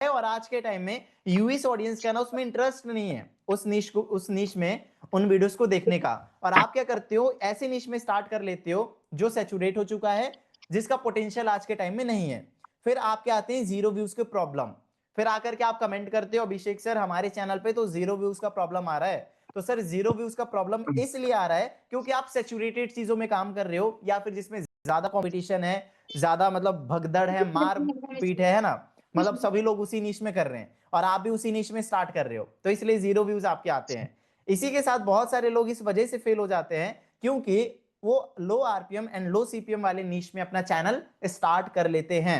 और आज के टाइम में यूएस ऑडियंस का ना उसमें इंटरेस्ट नहीं है उस निश में उन वीडियोस को देखने का। और आप क्या करते हो, ऐसे निश में स्टार्ट कर लेते हो जो सैचुरेट हो चुका है, जिसका पोटेंशियल आज के टाइम में नहीं है। फिर आपके आते हैं जीरो व्यूज के प्रॉब्लम। फिर आकर के आप कमेंट करते हो, अभिषेक सर हमारे चैनल पे तो जीरो व्यूज का प्रॉब्लम आ रहा है। तो सर जीरो व्यूज का प्रॉब्लम इसलिए आ रहा है क्योंकि आप सैचुरेटेड चीजों में काम कर रहे हो, या फिर जिसमें ज्यादा कंपटीशन है, ज्यादा मतलब भगदड़ है, मार पीट है ना, मतलब सभी लोग उसी निश में कर रहे हैं और आप भी उसी निश में स्टार्ट कर रहे हो, तो इसलिए जीरो व्यूज आपके आते हैं। इसी के साथ बहुत सारे लोग इस वजह से फेल हो जाते हैं क्योंकि वो लो आरपीएम एंड लो सीपीएम वाले निश में अपना चैनल स्टार्ट कर लेते हैं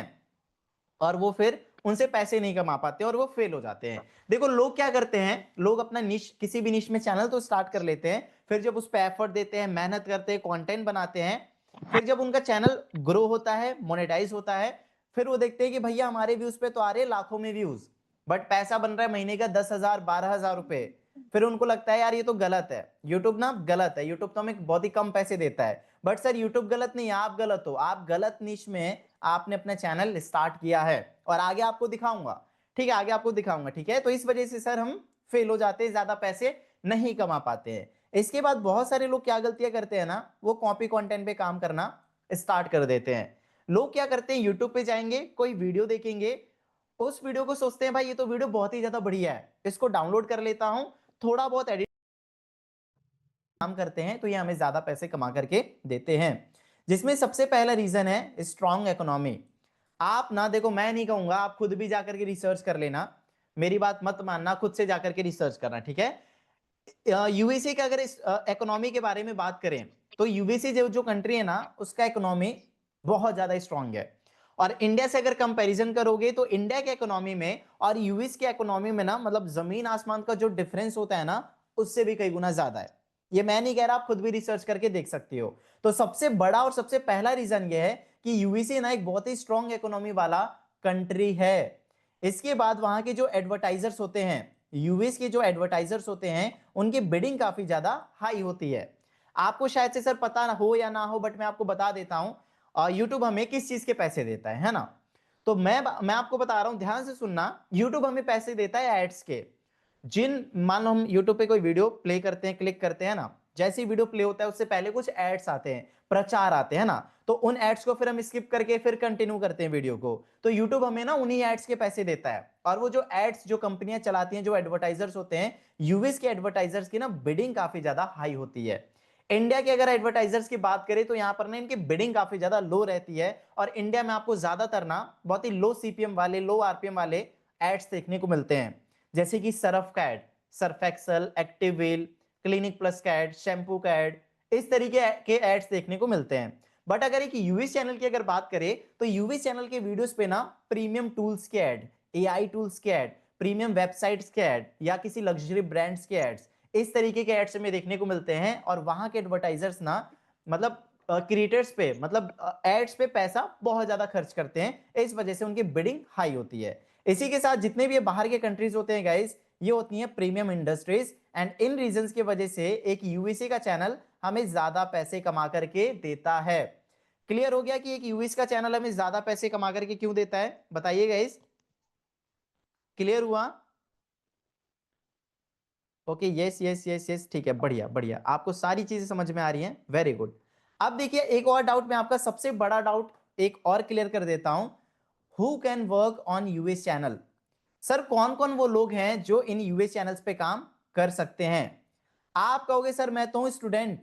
और वो फिर उनसे पैसे नहीं कमा पाते और वो फेल हो जाते हैं। देखो लोग क्या करते हैं, लोग अपना निश किसी भी निश में चैनल तो स्टार्ट कर लेते हैं, फिर जब उस पर एफर्ट देते हैं, मेहनत करते हैं, कंटेंट बनाते हैं, फिर जब उनका चैनल ग्रो होता है, मोनेटाइज होता है, फिर वो देखते हैं कि भैया हमारे व्यूज पे तो आ रहे हैं लाखों में व्यूज, बट पैसा बन रहा है महीने का 10,000 12,000 रुपए। फिर उनको लगता है यार ये तो गलत है, यूट्यूब ना गलत है, यूट्यूब तो हमें बहुत ही कम पैसे देता है। बट सर यूट्यूब गलत नहीं, आप गलत हो, आप गलत निश में आपने अपना चैनल स्टार्ट किया है और आगे आपको दिखाऊंगा, ठीक है, आगे आपको दिखाऊंगा, ठीक है। तो इस वजह से सर हम फेल हो जाते हैं, ज्यादा पैसे नहीं कमा पाते हैं। इसके बाद बहुत सारे लोग क्या गलतियां करते हैं ना, वो कॉपी कंटेंट पे काम करना स्टार्ट कर देते हैं। लोग क्या करते हैं, यूट्यूब पे जाएंगे, कोई वीडियो देखेंगे, उस वीडियो को सोचते हैं भाई ये तो वीडियो बहुत ही ज्यादा बढ़िया है, इसको डाउनलोड कर लेता हूं, थोड़ा बहुत एडिट काम करते हैं तो ये हमें ज्यादा पैसे कमा करके देते हैं। जिसमें सबसे पहला रीजन है स्ट्रॉन्ग इकोनॉमी। आप ना देखो, मैं नहीं कहूंगा, आप खुद भी जाकर के रिसर्च कर लेना, मेरी बात मत मानना, खुद से जाकर के रिसर्च करना, ठीक है। यूएसए के अगर इस इकोनॉमी के बारे में बात करें तो यूएसए जो जो कंट्री है ना उसका इकोनॉमी बहुत ज्यादा स्ट्रांग है। और इंडिया से अगर कंपैरिजन करोगे तो इंडिया के इकोनॉमी में और यूएस के इकोनॉमी में ना मतलब जमीन आसमान का जो डिफरेंस होता है ना उससे भी कई गुना ज्यादा है। ये मैं नहीं कह रहा, आप खुद भी रिसर्च करके देख सकते हो। तो सबसे बड़ा और सबसे पहला रीजन ये है कि यूएसए ना एक बहुत ही स्ट्रांग इकोनॉमी वाला कंट्री है। इसके बाद वहां के जो एडवर्टाइजर्स होते हैं, यूएस के जो एडवर्टाइजर्स होते हैं उनकी बिडिंग काफी ज्यादा हाई होती है। आपको शायद से सर पता ना हो या ना हो, बट मैं आपको बता देता हूं यूट्यूब हमें किस चीज के पैसे देता है ना। तो मैं आपको बता रहा हूं, ध्यान से सुनना। यूट्यूब हमें पैसे देता है एड्स के। जिन मान लो हम यूट्यूब पे कोई वीडियो प्ले करते हैं, क्लिक करते हैं ना, जैसे ही वीडियो प्ले होता है उससे पहले कुछ एड्स आते हैं, प्रचार आते हैं ना, तो उन एड्स को फिर हम स्किप करके फिर कंटिन्यू करते हैं वीडियो को। तो यूट्यूब हमें ना उन्हीं एड्स के पैसे देता है। और वो जो एड्स जो कंपनियां चलाती हैं, जो एडवर्टाइजर्स होते हैं, यूएस के एडवर्टाइजर्स की ना बिडिंग काफी ज्यादा हाई होती है। इंडिया के अगर एडवर्टाइजर्स की बात करें तो यहां पर ना इनकी बिडिंग काफी ज्यादा लो रहती है और इंडिया में आपको ज्यादातर ना बहुत ही लो सीपीएम वाले, लो आरपीएम वाले एड्स देखने को मिलते हैं। जैसे कि सरफ का एड, सर्फ एक्सल, एक्टिवेल, क्लिनिक प्लस का एड, शैम्पू का एड, इस तरीके के एड्स देखने को मिलते हैं। बट अगर एक यूएस चैनल की अगर बात करें तो यूएस चैनल के वीडियोस पे ना प्रीमियम टूल्स के ऐड, एआई टूल्स के ऐड, प्रीमियम वेबसाइट्स के ऐड या किसी लग्जरी ब्रांड्स के एड्स, इस तरीके के एड्स हमें देखने को मिलते हैं। और वहां के एडवर्टाइजर्स ना मतलब क्रिएटर्स पे, मतलब एड्स पे पैसा बहुत ज्यादा खर्च करते हैं, इस वजह से उनकी बिडिंग हाई होती है। इसी के साथ जितने भी बाहर के कंट्रीज होते हैं गाइस, ये होती हैं premium industries, and in reasons की वजह से एक यूएसए का चैनल हमें ज्यादा पैसे कमा करके देता है। क्लियर हो गया कि एक यूएस का चैनल हमें ज्यादा पैसे कमा करके क्यों देता है, बताइए गाइस, क्लियर हुआ? Okay, yes yes yes yes, ठीक है, बढ़िया बढ़िया, आपको सारी चीजें समझ में आ रही हैं, वेरी गुड। अब देखिए एक और डाउट, मैं आपका सबसे बड़ा डाउट एक और क्लियर कर देता हूं। Who can work on US channel? Sir कौन कौन वो लोग हैं जो इन यूएस चैनल्स पे काम कर सकते हैं? आप कहोगे सर मैं तो हूं स्टूडेंट,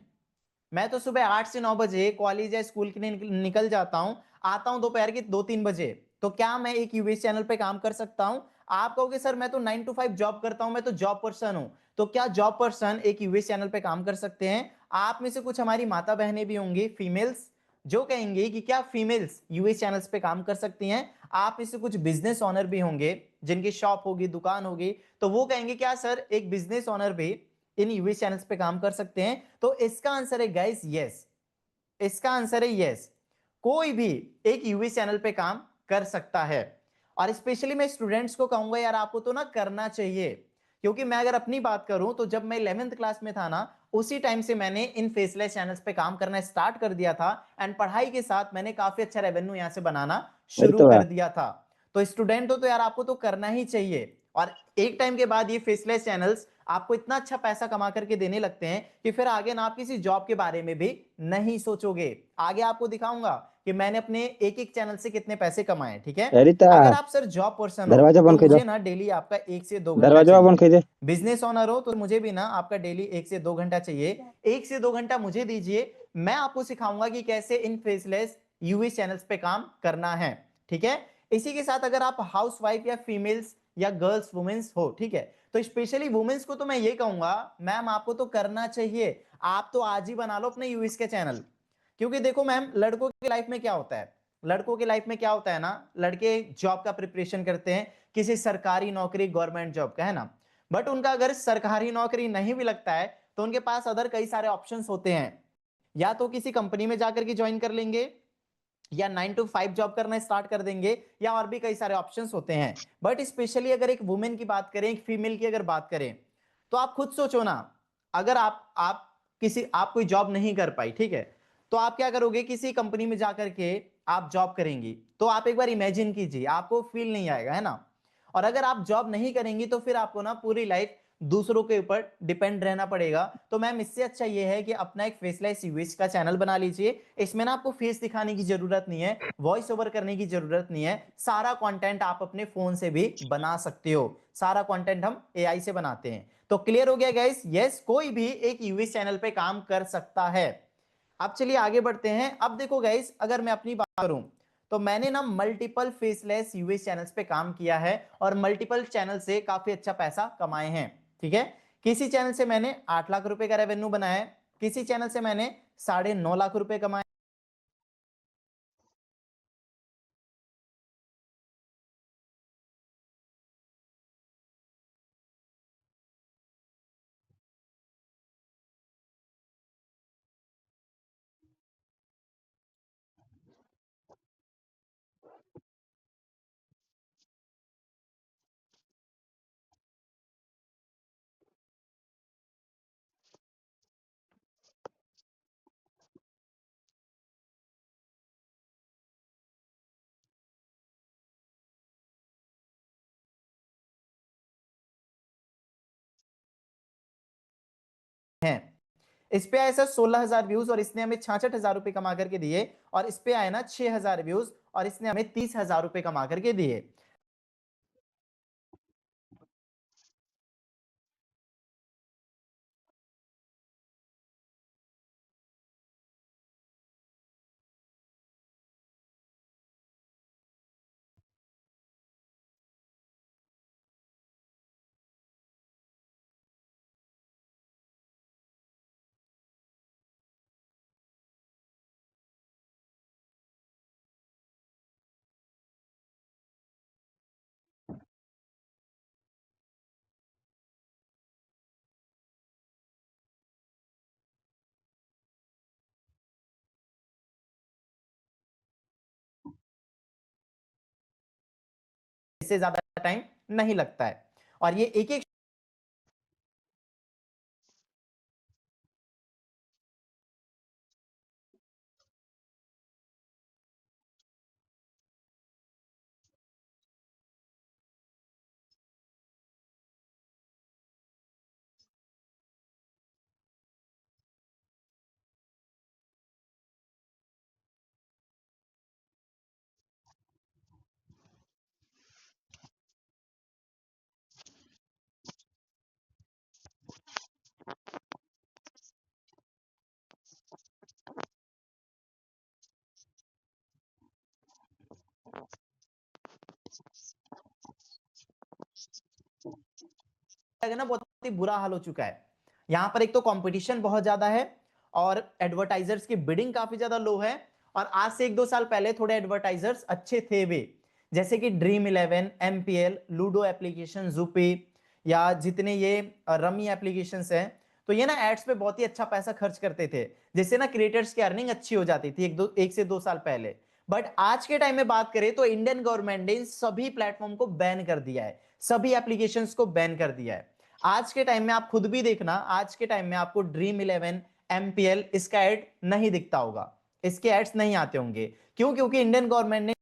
मैं तो सुबह 8 से 9 बजे कॉलेज या स्कूल के लिए निकल जाता हूं, आता हूं दोपहर के 2-3 बजे, तो क्या मैं एक यूएस चैनल पे काम कर सकता हूं? आप कहोगे सर मैं तो 9 to 5 जॉब करता हूं, मैं तो जॉब पर्सन हूं, तो क्या जॉब पर्सन एक यूएस चैनल पे काम कर सकते हैं? आप में से कुछ हमारी माता बहनें भी होंगी फीमेल्स, जो कहेंगे कि क्या फीमेल्स यूएस चैनल्स पे काम कर सकती हैं। आप में से कुछ बिजनेस ओनर भी होंगे जिनकी शॉप होगी, दुकान होगी, तो वो कहेंगे क्या सर एक बिजनेस ओनर भी इन यूएस चैनल्स पे काम कर सकते हैं? तो इसका आंसर है गाइस यस, इसका आंसर है यस, कोई भी एक यूएस चैनल पे काम कर सकता है। और स्पेशली मैं स्टूडेंट्स को कहूंगा यार आपको तो ना करना चाहिए, क्योंकि मैं अगर अपनी बात करूं तो जब मैं 11th क्लास में था ना, उसी टाइम से मैंने इन फेसलेस चैनल्स पे काम करना स्टार्ट कर दिया था, एंड पढ़ाई के साथ मैंने काफी अच्छा रेवेन्यू यहां से बनाना वही शुरू तो है। कर दिया था। तो स्टूडेंट हो तो यार आपको तो करना ही चाहिए। और एक टाइम के बाद ये फेसलेस चैनल्स आपको इतना अच्छा पैसा कमा करके देने लगते हैं कि फिर आगे ना आप किसी जॉब के बारे में भी नहीं सोचोगे। आगे आपको दिखाऊंगा कि मैंने अपने एक एक चैनल से कितने पैसे कमाए, ठीक है। एरिता अगर आप सर जॉब पर्सन हो दरवाजा तो बंद कर दो, मुझे ना डेली आपका 1 से 2 घंटा दरवाजा बंद चाहिए। कर दे। बिजनेस ओनर हो तो मुझे भी ना आपका डेली 1 से 2 घंटा चाहिए। 1 से 2 घंटा मुझे दीजिए, मैं आपको सिखाऊंगा कि कैसे इन फेसलेस यूएस चैनल्स पे काम करना है, ठीक है। इसी के साथ अगर आप हाउसवाइफ या फीमेल्स या गर्ल्स वुमेन्स हो, ठीक है, तो स्पेशली वुमेन्स को तो मैं ये कहूंगा मैम आपको तो करना चाहिए। आप तो आज ही बना लो अपने यूएस के चैनल। क्योंकि देखो मैम, लड़कों की लाइफ में क्या होता है, लड़कों की लाइफ में क्या होता है ना, लड़के जॉब का प्रिपरेशन करते हैं, किसी सरकारी नौकरी गवर्नमेंट जॉब का, है ना। बट उनका अगर सरकारी नौकरी नहीं भी लगता है तो उनके पास अदर कई सारे ऑप्शंस होते हैं। या तो किसी कंपनी में जाकर के ज्वाइन कर लेंगे, या 9 to 5 जॉब करना स्टार्ट कर देंगे, या और भी कई सारे ऑप्शंस होते हैं। बट स्पेशली अगर एक वुमेन की बात करें, एक फीमेल की अगर बात करें, तो आप खुद सोचो ना, अगर आप कोई जॉब नहीं कर पाई, ठीक है, तो आप क्या करोगे, किसी कंपनी में जाकर के आप जॉब करेंगी, तो आप एक बार इमेजिन कीजिए, आपको फील नहीं आएगा, है ना। और अगर आप जॉब नहीं करेंगी तो फिर आपको ना पूरी लाइफ दूसरों के ऊपर डिपेंड रहना पड़ेगा। तो मैम इससे अच्छा ये है कि अपना एक फेसलेस यूएस का चैनल बना लीजिए। इसमें ना आपको फेस दिखाने की जरूरत नहीं है, वॉइस ओवर करने की जरूरत नहीं है, सारा कंटेंट आप अपने फोन से भी बना सकते हो। सारा कंटेंट हम एआई से बनाते हैं। तो क्लियर हो गया गाइस? यस, कोई भी एक यूएस चैनल पे काम कर सकता है। अब चलिए आगे बढ़ते हैं। अब देखो गाइस, अगर मैं अपनी बात करूं तो मैंने ना मल्टीपल फेसलेस यूएस चैनल्स पे काम किया है और मल्टीपल चैनल से काफी अच्छा पैसा कमाए हैं, ठीक है। किसी चैनल से मैंने 8 लाख रुपए का रेवेन्यू बनाया है, किसी चैनल से मैंने 9.5 लाख रुपए कमाए हैं। इस पे आए सर 16,000 व्यूज और इसने हमें 66,000 रुपए कमा करके दिए। और इस पे आए ना 6,000 व्यूज और इसने हमें 30,000 रुपए कमा करके दिए। इससे ज्यादा टाइम नहीं लगता है। और ये एक एक ना बहुत ही बुरा हाल हो चुका है। यहाँ पर एक तो कंपटीशन बहुत ज्यादा है और एडवर्टाइजर्स की बिडिंग काफी ज्यादा लो है। और आज से 1-2 साल पहले थोड़े एडवर्टाइजर्स अच्छे थे वे, जैसे कि dream eleven, MPL, ludo application, Zupee, या जितने ये रमी एप्लीकेशंस हैं, तो ये ना एड्स पे बहुत ही अच्छा पैसा खर्च करते थे, जिससे ना क्रिएटर्स की अर्निंग अच्छी हो जाती थी 1 से 2 साल पहले। बट आज के टाइम में बात करें तो इंडियन गवर्नमेंट ने इन सभी प्लेटफॉर्म को बैन कर दिया है, सभी एप्लीकेशंस को बैन कर दिया है। आज के टाइम में आप खुद भी देखना, आज के टाइम में आपको ड्रीम इलेवन, एमपीएल इसका एड नहीं दिखता होगा, इसके एड्स नहीं आते होंगे। क्यों? क्योंकि इंडियन गवर्नमेंट ने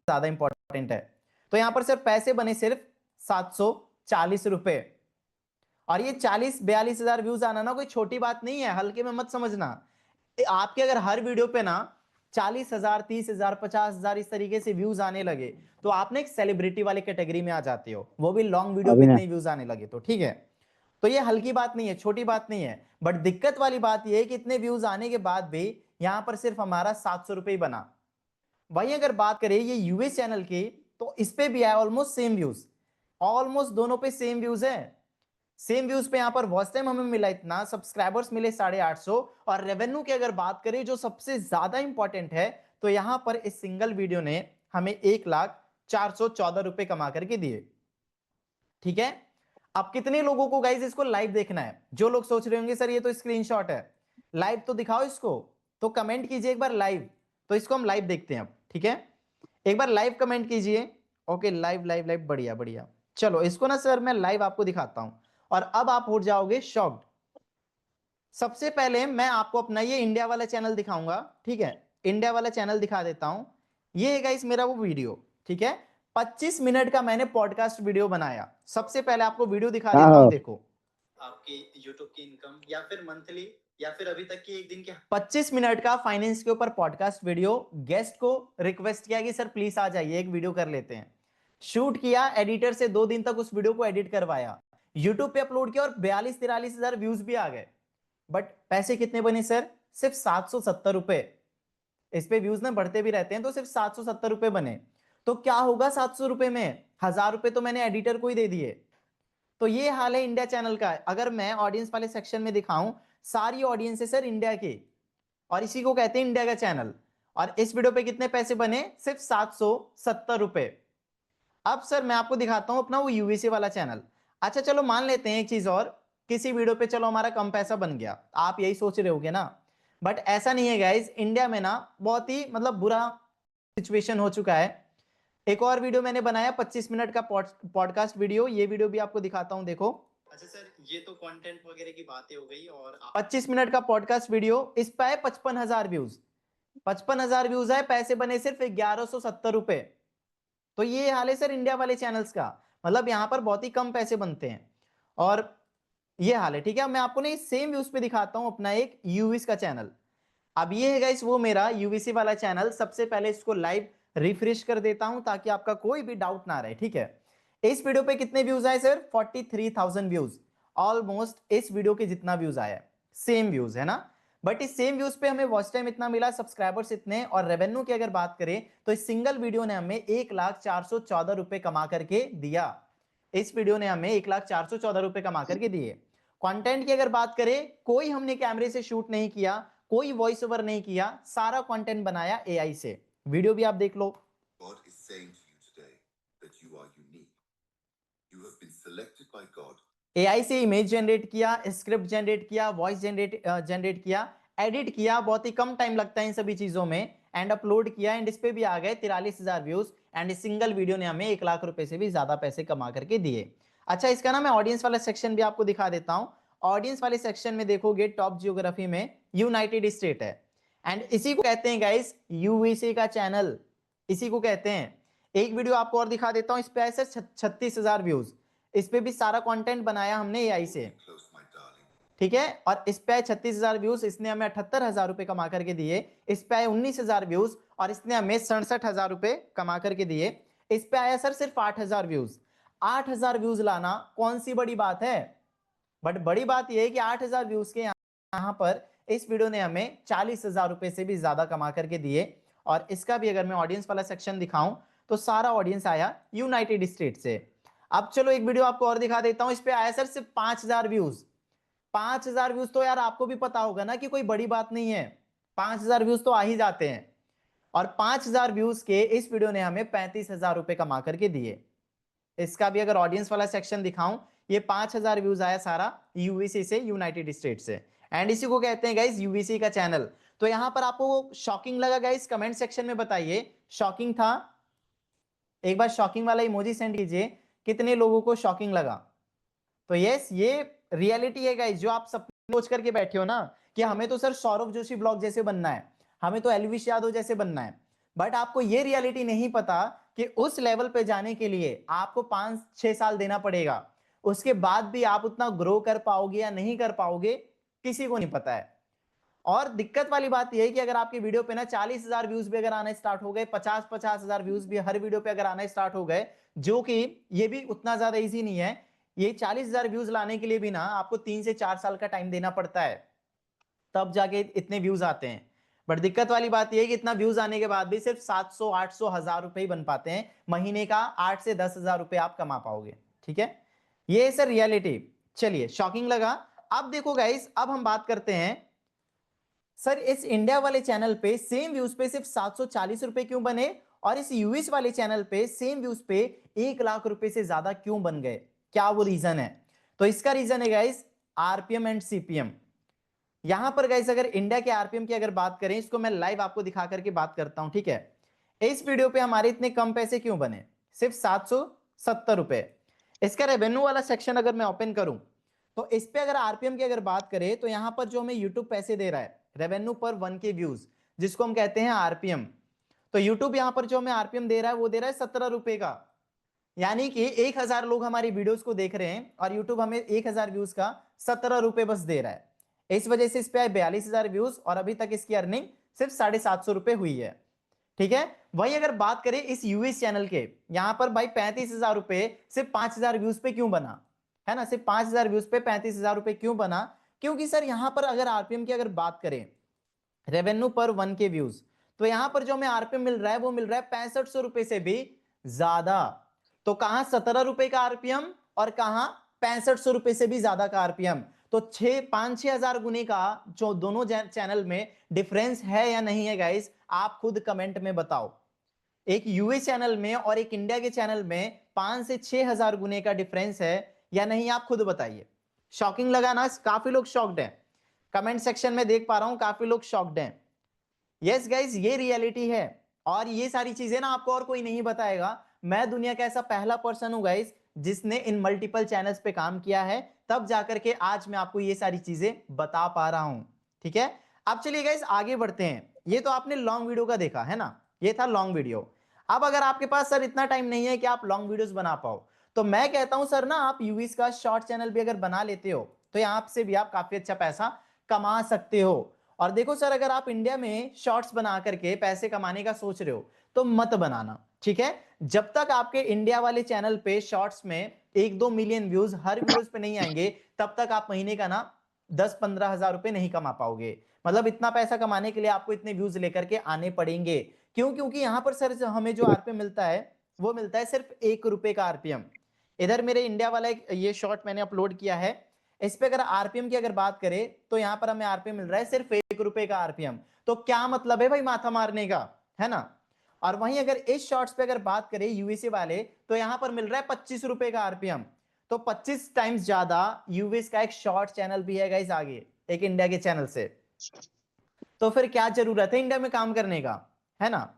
ज्यादा इंपॉर्टेंट है। तो यहां पर सिर्फ पैसे बने सिर्फ 740 रुपए, और ये 40-42 हजार व्यूज आना ना कोई छोटी बात नहीं है, हल्के में मत समझना। आपके अगर हर वीडियो पे ना 40,000, 30,000, 50,000 इस तरीके से व्यूज आने लगे तो आप ना एक सेलिब्रिटी वाली कैटेगरी में आ जाते हो, वो भी लॉन्ग वीडियो पे इतने व्यूज आने लगे तो ठीक है। तो ये हल्की बात नहीं है, छोटी बात नहीं है। बट दिक्कत वाली बात ये है कि इतने व्यूज आने के बाद भी यहां पर सिर्फ हमारा 700 रुपए बना। वही अगर बात करें ये यूएस चैनल की, तो इस पे भी है ऑलमोस्ट सेम व्यूज, ऑलमोस्ट दोनों पे सेम व्यूज है। सेम व्यूज पे यहां पर वॉच टाइम हमें मिला इतना, सब्सक्राइबर्स मिले 850, और रेवेन्यू की अगर बात करें जो सबसे ज्यादा इंपॉर्टेंट है, तो यहां पर इस सिंगल वीडियो ने हमें 1,04,14 रुपए कमा करके दिए। ठीक है। अब कितने लोगों को गाइज इसको लाइव देखना है? जो लोग सोच रहे होंगे सर ये तो स्क्रीनशॉट है, लाइव तो दिखाओ इसको, तो कमेंट कीजिए एक बार लाइव, तो इसको हम लाइव देखते हैं अब। ठीक है, एक बार लाइव कमेंट कीजिए। ओके, लाइव लाइव लाइव, बढ़िया बढ़िया। चलो इसको ना सर मैं लाइव आपको दिखाता हूं, और अब आप हो जाओगे शॉक्ड। सबसे पहले मैं आपको अपना ये इंडिया वाला चैनल दिखाऊंगा। ठीक है, इंडिया वाला चैनल दिखा देता हूं। ये है गाइस मेरा वो वीडियो। ठीक है, 25 मिनट का मैंने पॉडकास्ट वीडियो बनाया। सबसे पहले आपको वीडियो दिखा देता हूं, देखो। आपकी यूट्यूब की इनकम या फिर मंथली या फिर अभी तक की एक दिन के 25 मिनट का फाइनेंस के ऊपर पॉडकास्ट वीडियो। गेस्ट को रिक्वेस्ट किया कि सर प्लीज आ जाइए, एक वीडियो कर लेते हैं। शूट किया, एडिटर से 2 दिन तक उस वीडियो को एडिट करवाया, यूट्यूब पे अपलोड किया, और 42-43 हजार व्यूज भी आ गए। बट पैसे कितने बने सर? सिर्फ 770 रुपए। इस पे व्यूज ना बढ़ते भी रहते हैं, तो सिर्फ 770 रुपए बने। तो क्या होगा 700 रुपए में? 1000 रुपए तो मैंने एडिटर को ही दे दिए। तो ये हाल है इंडिया चैनल का। अगर मैं ऑडियंस वाले सेक्शन में दिखाऊं, सारी ऑडियंस है सर इंडिया की, और इसी को कहते हैं इंडिया का चैनल। और इस वीडियो पे कितने पैसे बने? सिर्फ 770 रुपए। अब सर मैं आपको दिखाता हूं अपना वो यूवीसी वाला चैनल। अच्छा चलो मान लेते हैं एक चीज और, किसी वीडियो पे चलो हमारा कम पैसा बन गया, आप यही सोच रहे होगे ना। बट ऐसा नहीं है गाइज, इंडिया में ना बहुत ही मतलब बुरा सिचुएशन हो चुका है। एक और वीडियो मैंने बनाया 25 मिनट का पॉडकास्ट वीडियो, ये वीडियो भी आपको दिखाता हूं, देखो। अच्छा सर, ये तो कंटेंट वगैरह की बातें हो गई, और 25 मिनट का पॉडकास्ट वीडियो, इस पे है 55,000 व्यूज। 55,000 व्यूज है, पैसे बने सिर्फ 1170 रुपए। तो ये हाल है सर इंडिया वाले चैनल्स का, मतलब यहां पर बहुत ही कम पैसे बनते हैं, और ये हाल है। ठीक है, मैं आपको ना सेम व्यूज पे दिखाता हूं अपना एक यूवीस का चैनल। अब ये है गाइस वो मेरा यूवीसी वाला चैनल। सबसे पहले इसको लाइव रिफ्रेश कर देता हूं ताकि आपका कोई भी डाउट ना रहे। ठीक है, इस वीडियो पे कितने व्यूज आए सर? 43,000 व्यूज, ऑलमोस्ट इस वीडियो के जितना व्यूज आया, सेम व्यूज है ना। बट इस सेम व्यूज पे हमें वॉच टाइम इतना मिला, सब्सक्राइबर्स इतने, और रेवेन्यू की अगर बात करें तो इस सिंगल वीडियो ने हमें 1,0414 रुपए कमा करके दिया। इस वीडियो ने हमें 1,0414 रुपए कमा करके दिए। कंटेंट की अगर बात करें, कोई हमने कैमरे से शूट नहीं किया, कोई वॉइस ओवर नहीं किया, सारा कंटेंट बनाया एआई से। वीडियो भी आप देख लो। God is saying to you today that you are unique. You have been selected by God. AI से इमेज जनरेट किया, स्क्रिप्ट जनरेट किया, वॉइस जनरेट किया, एडिट किया, बहुत ही कम टाइम लगता है इन सभी चीजों में, एंड अपलोड किया, एंड इस पे भी आ गए 43,000 व्यूज, एंड इस सिंगल वीडियो ने हमें 1,00,000 रुपए से भी ज्यादा पैसे कमा करके दिए। अच्छा, इसका ना मैं ऑडियंस वाला सेक्शन भी आपको दिखा देता हूं। ऑडियंस वाले सेक्शन में देखोगे टॉप जियोग्राफी में यूनाइटेड स्टेट है, एंड इसी को कहते हैं गाइस यूवीसी का चैनल, इसी को कहते हैं। एक वीडियो आपको और दिखा देता हूं, इस पे है सर 36,000 व्यूज, इस पे भी सारा कंटेंट बनाया हमने एआई से। ठीक है, और इस पे 36,000 व्यूज, इसने हमें 78,000 रुपए कमा करके दिए। इस पे आए 19,000 व्यूज, और इसने हमें 67,000 रुपए कमा करके दिए। इस पे आया सर सिर्फ 8,000 व्यूज। 8,000 व्यूज लाना कौन सी बड़ी बात है? बट बड़ी बात यह है कि 8,000 व्यूज के यहां पर इस वीडियो ने हमें 40,000 रुपए से भी ज्यादा कमा करके दिए। और इसका भी अगर मैं ऑडियंस वाला सेक्शन दिखाऊं, तो सारा ऑडियंस आया यूनाइटेड स्टेट से। अब चलो एक वीडियो आपको और दिखा देता हूं, इस पे आया सर सिर्फ 5,000 व्यूज। 5,000 व्यूज तो यार आपको भी पता होगा ना कि कोई बड़ी बात नहीं है, 5,000 व्यूज तो आ ही जाते हैं। और 5,000 व्यूज के इस वीडियो ने हमें 35,000 रुपए कमा करके दिए। इसका भी अगर ऑडियंस वाला सेक्शन दिखाऊं, ये 5000 व्यूज आया सारा यूवीसी से, यूनाइटेड स्टेट से, एंड इसी को कहते हैं गाइस यूवीसी का चैनल। तो यहां पर आपको शॉकिंग लगा गाइस, कमेंट सेक्शन में बताइए शॉकिंग था। एक बार शॉकिंग वाला इमोजी सेंड कीजिए, कितने लोगों को शॉकिंग लगा। तो यस, ये रियलिटी है गाइस, जो आप सब सोच करके बैठे हो ना कि हमें तो सर सौरभ जोशी ब्लॉग जैसे बनना है, हमें तो एलविश यादव जैसे बनना है, बट आपको ये रियलिटी नहीं पता कि उस लेवल पे जाने के लिए आपको 5-6 साल देना पड़ेगा। उसके बाद भी आप उतना ग्रो कर पाओगे या नहीं कर पाओगे, किसी को नहीं पता है। और दिक्कत वाली बात यह है कि अगर आपकी वीडियो पे ना 40,000 व्यूज भी अगर आने स्टार्ट हो गए, 50,000 व्यूज भी हर वीडियो पे अगर आने स्टार्ट हो गए, जो कि ये भी उतना ज्यादा इजी नहीं है, ये 40,000 व्यूज लाने के लिए भी ना आपको 3 से 4 साल का टाइम देना पड़ता है, तब जाके इतने व्यूज आते हैं। बट दिक्कत वाली बात यह है कि इतना व्यूज आने के बाद भी सिर्फ 700, 800, 1000 रुपए ही बन पाते हैं। महीने का 8 से 10,000 रुपए आप कमा पाओगे। ठीक है, ये सर रियलिटी। चलिए, शॉकिंग लगा। अब देखो गाइस, अब हम बात करते हैं सर इस इंडिया वाले चैनल पे सेम व्यूज पे सिर्फ 740 रुपए क्यों बने, और इस यूएस वाले चैनल पे सेम व्यूज पे 1 लाख रुपए से ज्यादा क्यों बन गए, क्या वो रीजन है? तो इसका रीजन है गाइस आरपीएम एंड सीपीएम। यहां पर गाइस अगर इंडिया के आरपीएम की अगर बात करें, इसको मैं लाइव आपको दिखा करके बात करता हूं, ठीक है। इस वीडियो पे हमारे इतने कम पैसे क्यों बने, सिर्फ 770 रुपए। इसका रेवेन्यू वाला सेक्शन अगर मैं ओपन करूं, तो इस पे अगर आरपीएम की अगर बात करें, तो यहां पर जो हमें यूट्यूब पैसे दे रहा है रेवेन्यू पर 1K व्यूज, जिसको हम कहते हैं आरपीएम। तो यूट्यूब यहां पर जो हमें आरपीएम दे रहा है वो दे रहा है 17 रुपए का, यानी कि 1000 लोग हमारी वीडियोस को देख रहे हैं और यूट्यूब हमें 1000 व्यूज का 17 रुपए बस दे रहा है। इस वजह से इस पे आए 42,000 व्यूज और अभी तक इसकी अर्निंग सिर्फ 750 रुपए हुई है। ठीक है, वही अगर बात करें इस यूएस चैनल के, यहां पर भाई 35,000 रुपए सिर्फ 5,000 व्यूज पे क्यों बना, है ना, सिर्फ 5,000 व्यूज पे 35,000 रुपए क्यों बना? क्योंकि सर यहां पर अगर आरपीएम की अगर बात करें, रेवेन्यू पर 1K व्यूज, तो यहां पर जो हमें आरपीएम मिल रहा है वो मिल रहा है 6500 रुपए से भी ज्यादा। तो कहां 17 रुपए का आरपीएम और कहां 6500 रुपए से भी ज्यादा का आरपीएम। तो 5-6 हजार गुने का जो दोनों चैनल में डिफरेंस है या नहीं है गाइस, आप खुद कमेंट में बताओ। एक यूएस चैनल में और एक इंडिया के चैनल में 5 से 6 हजार गुने का डिफरेंस है या नहीं, आप खुद बताइए। शॉकिंग लगा ना, काफी लोग शॉक्ड हैं, कमेंट सेक्शन में देख पा रहा हूं काफी लोग शॉक्ड हैं। यस गाइस, ये रियलिटी है और ये सारी चीजें ना आपको और कोई नहीं बताएगा। मैं दुनिया का ऐसा पहला पर्सन हूं गाइस जिसने इन मल्टीपल चैनल्स पे काम किया है, तब जाकर के आज मैं आपको ये सारी चीजें बता पा रहा हूं। ठीक है, अब चलिए गाइस आगे बढ़ते हैं। ये तो आपने लॉन्ग वीडियो का देखा है ना, ये था लॉन्ग वीडियो। अब अगर आपके पास सर इतना टाइम नहीं है कि आप लॉन्ग वीडियोस बना पाओ, तो मैं कहता हूं सर ना आप यूवीज का शॉर्ट चैनल भी अगर बना लेते हो, तो यहां से भी आप काफी अच्छा पैसा कमा सकते हो। और देखो सर, अगर आप इंडिया में शॉर्ट्स बना करके पैसे कमाने का सोच रहे हो तो मत बनाना, ठीक है। जब तक आपके इंडिया वाले चैनल पे शॉर्ट्स में 1-2 मिलियन व्यूज हर वीडियोस पे नहीं आएंगे, तब तक आप महीने का ना 10-15 हजार रुपए नहीं कमा पाओगे। मतलब इतना पैसा कमाने के लिए आपको इतने व्यूज लेकर के आने पड़ेंगे। क्यों? क्योंकि यहां पर सर हमें जो आरपीएम मिलता है वो मिलता है सिर्फ 1 रुपए का आरपीएम। इधर मेरे इंडिया वाला एक ये शॉर्ट मैंने अपलोड किया है, इस पे अगर आरपीएम की अगर बात करें तो यहां पर हमें आरपीएम मिल रहा है सिर्फ 1 रुपए का आरपीएम। तो क्या मतलब है भाई माथा मारने का, है ना। और वहीं अगर इस शॉर्ट्स पे अगर बात करें यूएसए वाले, तो यहां पर मिल रहा है 25 रुपए का आरपीएम। तो 25 टाइम्स ज्यादा यूएस का एक शॉर्ट चैनल भी है गाइस आगे, एक इंडिया के चैनल से। तो फिर क्या जरूरत है इंडिया में काम करने का, है ना।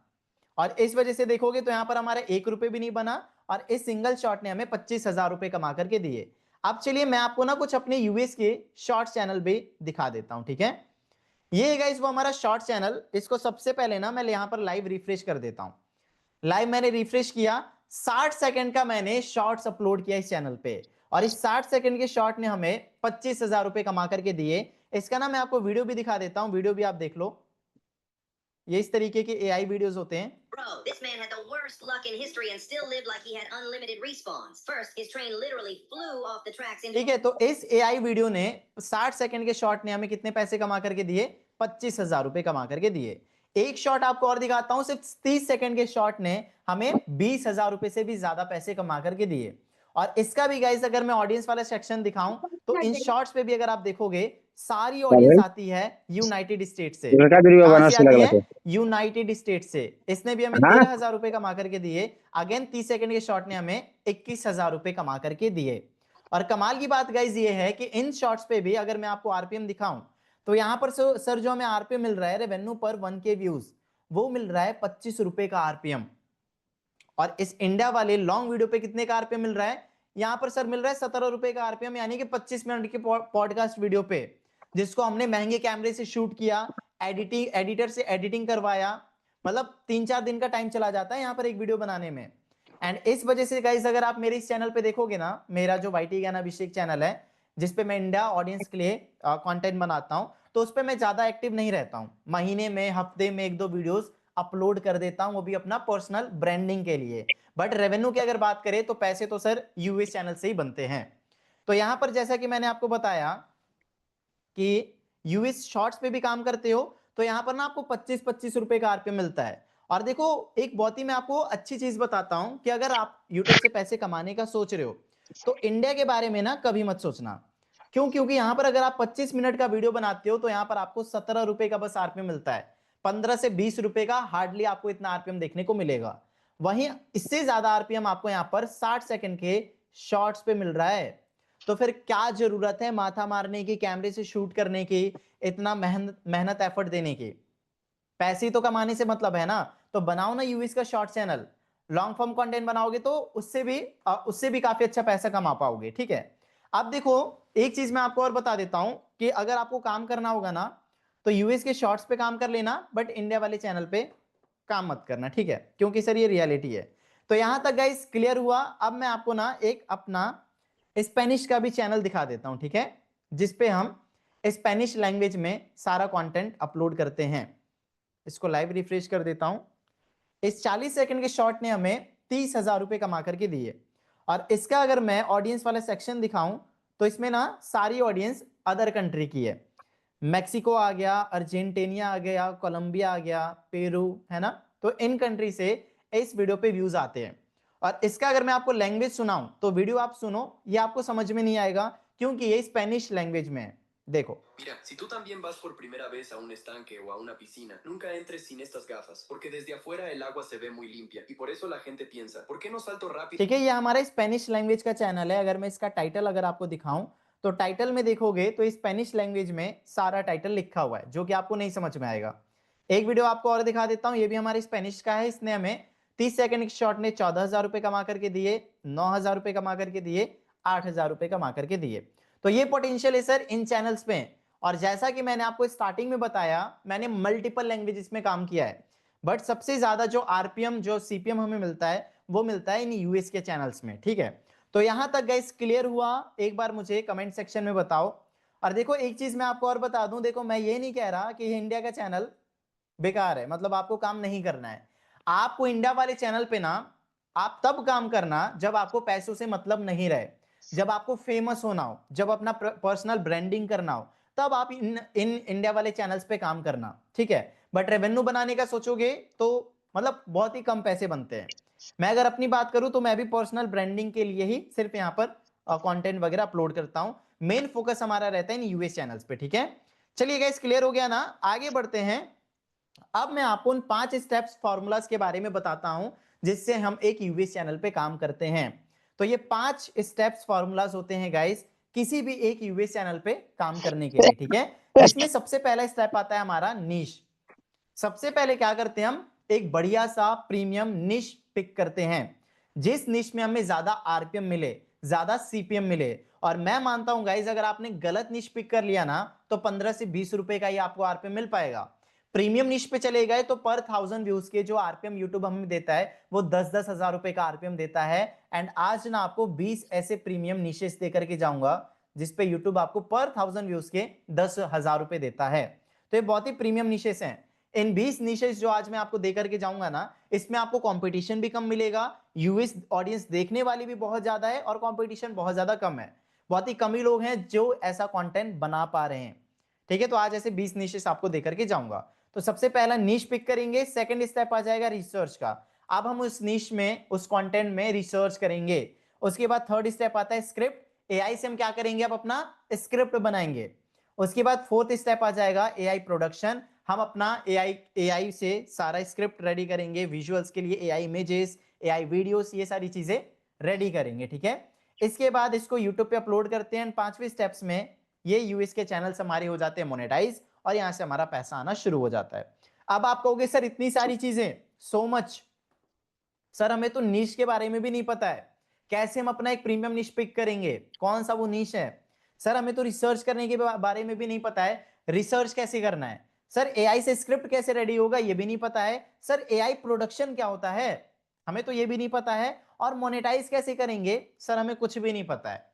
और इस वजह से देखोगे तो यहां पर हमारा 1 रुपए भी नहीं बना और इस सिंगल शॉट ने हमें 25,000 रुपए कमा करके दिए। अब चलिए मैं आपको ना कुछ अपने यूएस के शॉर्ट चैनल भी दिखा देता हूं, ठीक है। ये गाइस वो हमारा शॉर्ट चैनल, इसको सबसे पहले ना मैं यहां पर लाइव रिफ्रेश कर देता हूं। लाइव मैंने रिफ्रेश किया, 60 सेकंड का मैंने शॉर्ट्स अपलोड किया इस चैनल पे, और इस 60 सेकंड के शॉर्ट ने हमें 25,000 रुपए कमा करके दिए। इसका ना मैं आपको वीडियो भी दिखा देता हूं, वीडियो भी आप देख लो। ये इस तरीके के एआई वीडियोस होते हैं। Bro, this man had the worst luck in history and still lived like he had unlimited respawns. First, his train literally flew off the tracks into... ठीक है, तो इस एआई वीडियो ने 60 सेकंड के shot ने हमें कितने पैसे कमा करके दिए? 25,000 रुपए कमा करके दिए। एक शॉट आपको और दिखाता हूं, सिर्फ 30 सेकंड के शॉट ने हमें 20,000 रुपए से भी ज्यादा पैसे कमा करके दिए। और इसका भी गाइस अगर मैं ऑडियंस वाला सेक्शन दिखाऊं तो इन शॉर्ट्स पे भी अगर आप देखोगे सारी তাহলে ऑडियंस आती है यूनाइटेड स्टेट से। এটা ভিডিও कहां से বানাচ্ছি आती লাগলা है? তো यूनाइटेड स्टेट से। इसने भी हमें হ্যাঁ 13,000 रुपए कमा करके दिए। अगेन 30 सेकंड के शॉर्ट ने हमें 21,000 रुपए कमा करके दिए। और कमाल की बात गाइस ये है कि इन शॉर्ट्स पे भी अगर मैं आपको आरपीएम दिखाऊं तो यहां पर सर जो हमें आरपीएम मिल रहा है रेवेन्यू पर 1K व्यूज, वो मिल रहा है 25 रुपए का आरपीएम। और इस इंडिया वाले लॉन्ग वीडियो पे कितने का आरपीएम मिल रहा है? यहां पर सर मिल रहा है 17 रुपए का आरपीएम, यानी कि 25 मिनट के पॉडकास्ट वीडियो पे, जिसको हमने महंगे कैमरे से शूट किया, एडिटर से एडिटिंग करवाया, मतलब 3-4 दिन का टाइम चला जाता है यहां पर एक वीडियो बनाने में। एंड इस वजह से गाइस अगर आप मेरे इस चैनल पे देखोगे ना, मेरा जो वाईटी ज्ञान अभिषेक चैनल है जिसपे मैं इंडिया ऑडियंस के लिए कंटेंट बनाता हूं, तो उस पर मैं ज्यादा एक्टिव नहीं रहता हूं। महीने में, हफ्ते में 1-2 वीडियोस अपलोड कर देता हूं, वो भी अपना पर्सनल ब्रांडिंग के लिए। बट रेवेन्यू की अगर बात करें तो पैसे तो सर यूएस चैनल से ही बनते हैं। तो यहां पर जैसा कि मैंने आपको बताया कि यूएस शॉर्ट्स पे भी काम करते हो तो यहां पर ना आपको 25-25 रुपए का आरपीएम मिलता है। और देखो एक बहुत ही मैं आपको अच्छी चीज बताता हूं कि अगर आप यूट्यूब से पैसे कमाने का सोच रहे हो तो इंडिया के बारे में ना कभी मत सोचना। क्यों? क्योंकि यहां पर अगर आप 25 मिनट का वीडियो बनाते हो तो यहां पर आपको 17 रुपए का बस आरपीएम मिलता है। 15 से 20 रुपए का हार्डली आपको इतना आरपीएम देखने को मिलेगा। वहीं इससे ज्यादा आरपीएम आपको यहां पर 60 सेकंड के शॉर्ट्स पे मिल रहा है। तो फिर क्या जरूरत है माथा मारने की, कैमरे से शूट करने की, इतना मेहनत मेहनत एफर्ट देने की? पैसे तो कमाने से मतलब है ना, तो बनाओ ना यूएस का short channel. Long form content बनाओगे तो उससे भी काफी अच्छा पैसा कमा पाओगे। ठीक है, अब देखो एक चीज मैं आपको और बता देता हूं कि अगर आपको काम करना होगा ना तो यूएस के शॉर्ट्स पे काम कर लेना, बट इंडिया वाले चैनल पे काम मत करना। ठीक है, क्योंकि सर ये रियलिटी है। तो यहां तक गाइस क्लियर हुआ। अब मैं आपको ना एक अपना स्पेनिश का भी चैनल दिखा देता हूं, ठीक है, जिसपे हम स्पेनिश लैंग्वेज में सारा कंटेंट अपलोड करते हैं। इसको लाइव रिफ्रेश कर देता हूं। इस 40 सेकंड के शॉर्ट ने हमें 30,000 रुपए कमा करके दिए। और इसका अगर मैं ऑडियंस वाला सेक्शन दिखाऊं तो इसमें ना सारी ऑडियंस अदर कंट्री की है। मैक्सिको आ गया, अर्जेंटीना आ गया, कोलंबिया आ गया, पेरू, है ना। तो इन कंट्री से इस वीडियो पे व्यूज आते हैं। और इसका अगर मैं आपको लैंग्वेज सुनाऊं तो वीडियो आप सुनो, ये आपको समझ में नहीं आएगा क्योंकि ये स्पेनिश लैंग्वेज में है। देखो, Mira, si tú también vas por primera vez a un estanque o a una piscina, nunca entres sin estas gafas, porque desde afuera el agua se ve muy limpia y por eso la gente piensa, ¿por qué no salto rápido? ठीक है, ये हमारा Spanish language का channel है। अगर मैं इसका title अगर आपको दिखाऊं तो टाइटल में देखोगे तो स्पेनिश लैंग्वेज में सारा टाइटल लिखा हुआ है, जो कि आपको नहीं समझ में आएगा। एक वीडियो आपको और दिखा देता हूं, ये भी हमारे स्पेनिश का है। इसने हमें 30 सेकंड के शॉर्ट ने 14,000 रुपए कमा करके दिए, 9,000 रुपए कमा करके दिए, 8,000 रुपए कमा करके दिए। तो ये पोटेंशियल है सर इन चैनल्स पे। और जैसा कि मैंने आपको स्टार्टिंग में बताया, मैंने मल्टीपल लैंग्वेजेस में काम किया है, बट सबसे ज्यादा जो आरपीएम, जो सीपीएम हमें मिलता है वो मिलता है इन यूएस के चैनल्स में। ठीक है, तो यहां तक गाइस क्लियर हुआ? एक बार मुझे कमेंट सेक्शन में बताओ। और देखो एक चीज मैं आपको और बता दूं, देखो मैं ये नहीं कह रहा कि इंडिया का चैनल बेकार है, मतलब आपको काम नहीं करना है। आपको इंडिया वाले चैनल पे ना आप तब काम करना जब आपको पैसों से मतलब नहीं रहे, जब आपको फेमस होना हो, जब अपना पर्सनल ब्रांडिंग करना हो, तब आप इन इंडिया वाले चैनल्स पे काम करना। ठीक है, बट रेवेन्यू बनाने का सोचोगे तो मतलब बहुत ही कम पैसे बनते हैं। मैं अगर अपनी बात करूं तो मैं भी पर्सनल ब्रांडिंग के लिए ही सिर्फ यहाँ पर कंटेंट वगैरह अपलोड करता हूं। मेन फोकस हमारा रहता है इन यूएस चैनल्स पे। ठीक है, चलिए गाइस क्लियर हो गया ना, आगे बढ़ते हैं। अब मैं आपको उन 5 स्टेप्स फॉर्मूलाज के बारे में बताता हूं जिससे हम एक यूएस चैनल पे काम करते हैं। तो ये 5 स्टेप्स फॉर्मूलाज होते हैं गाइस किसी भी एक यूएस चैनल पे काम करने के लिए। ठीक है, जिसमें सबसे पहला स्टेप आता है हमारा नीश। सबसे पहले क्या करते हैं हम, एक बढ़िया सा प्रीमियम निश पिक करते हैं, जिस निश में हमें ज्यादा आरपीएम मिले, ज्यादा सीपीएम मिले। और मैं मानता हूं गाइस अगर आपने गलत निश पिक कर लिया ना तो 15 से 20 रुपए का ही आपको आरपीएम मिल पाएगा। प्रीमियम निश पे चले गए तो पर 1000 व्यूज के जो आरपीएम यूट्यूब हमें देता है वो 10-10 हजार रुपए का आरपीएम देता है। एंड आज ना आपको 20 ऐसे प्रीमियम निशेस दे करके जाऊंगा जिसपे यूट्यूब आपको पर 1000 व्यूज के 10,000 रुपए देता है। तो ये बहुत ही प्रीमियम निशेस हैं। इन 20 निशेस जो आज मैं आपको दे करके जाऊंगा ना, इसमें आपको कंपटीशन भी कम मिलेगा, यूएस ऑडियंस देखने वाली भी बहुत ज्यादा है और कंपटीशन बहुत ज्यादा कम है। बहुत ही कम ही लोग हैं जो ऐसा कंटेंट बना पा रहे हैं। ठीक है, तो आज ऐसे 20 निशेस आपको दे करके जाऊंगा। तो सबसे पहला निश पिक करेंगे, सेकंड स्टेप आ जाएगा रिसर्च का। अब हम उस निश में, उस कंटेंट में रिसर्च करेंगे, उसके बाद थर्ड स्टेप आता है स्क्रिप्ट, एआई से हम क्या करेंगे, अब अपना स्क्रिप्ट बनाएंगे। उसके बाद फोर्थ स्टेप आ जाएगा एआई प्रोडक्शन, हम अपना एआई से सारा स्क्रिप्ट रेडी करेंगे, विजुअल्स के लिए एआई इमेजेस, एआई वीडियोस, ये सारी चीजें रेडी करेंगे, ठीक है। इसके बाद इसको यूट्यूब पे अपलोड करते हैं। पांचवें स्टेप्स में ये यूएस के चैनल्स हमारे हो जाते हैं मोनेटाइज और यहां से हमारा पैसा आना शुरू हो जाता है। अब आप कहोगे सर इतनी सारी चीजें, सो मच, सर हमें तो नीश के बारे में भी नहीं पता है, कैसे हम अपना एक प्रीमियम नीश पिक करेंगे, कौन सा वो नीश है, सर हमें तो रिसर्च करने के बारे में भी नहीं पता है, रिसर्च कैसे करना है, सर एआई से स्क्रिप्ट कैसे रेडी होगा ये भी नहीं पता है, सर एआई प्रोडक्शन क्या होता है हमें तो ये भी नहीं पता है, और मोनेटाइज कैसे करेंगे सर हमें कुछ भी नहीं पता है।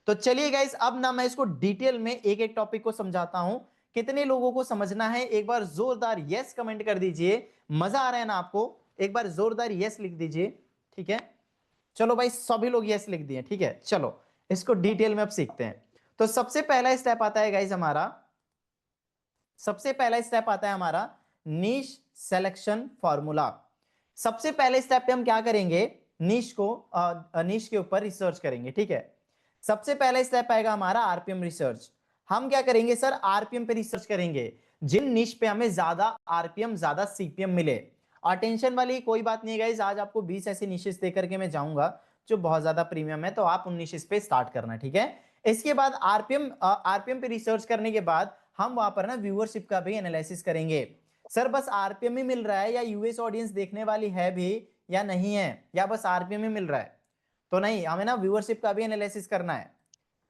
तो चलिए गाइस, अब ना मैं इसको डिटेल में एक एक टॉपिक को समझाता हूं। कितने लोगों को समझना है एक बार जोरदार यस कमेंट कर दीजिए। मजा आ रहा है ना आपको, एक बार जोरदार यस लिख दीजिए, ठीक है। चलो भाई सभी लोग यस लिख दिए, ठीक है। चलो इसको डिटेल में अब सीखते हैं। तो सबसे पहला स्टेप आता है गाइस हमारा, सबसे पहला स्टेप आता है हमारा नीश सिलेक्शन फॉर्मूला। सबसे पहले स्टेप पे हम क्या करेंगे, नीश को नीश के ऊपर रिसर्च करेंगे, ठीक है। सबसे पहला स्टेप आएगा हमारा आरपीएम रिसर्च। हम क्या करेंगे सर, आरपीएम पे रिसर्च करेंगे, जिन निश पे हमें ज्यादा आरपीएम ज्यादा सीपीएम मिले। और टेंशन वाली कोई बात नहीं है गाइस, आज आपको 20 ऐसे निशेस दे करके मैं जाऊंगा जो बहुत ज्यादा प्रीमियम है, तो आप उन निशेस पे स्टार्ट करना, ठीक है। इसके बाद आरपीएम पे रिसर्च करने के बाद हम वहां पर ना व्यूअरशिप का भी एनालिसिस करेंगे। सर बस आरपीएम ही मिल रहा है या यूएस ऑडियंस देखने वाली है भी या नहीं है, या बस आरपीएम ही मिल रहा है, तो नहीं, हमें ना व्यूअरशिप का भी एनालिसिस करना है।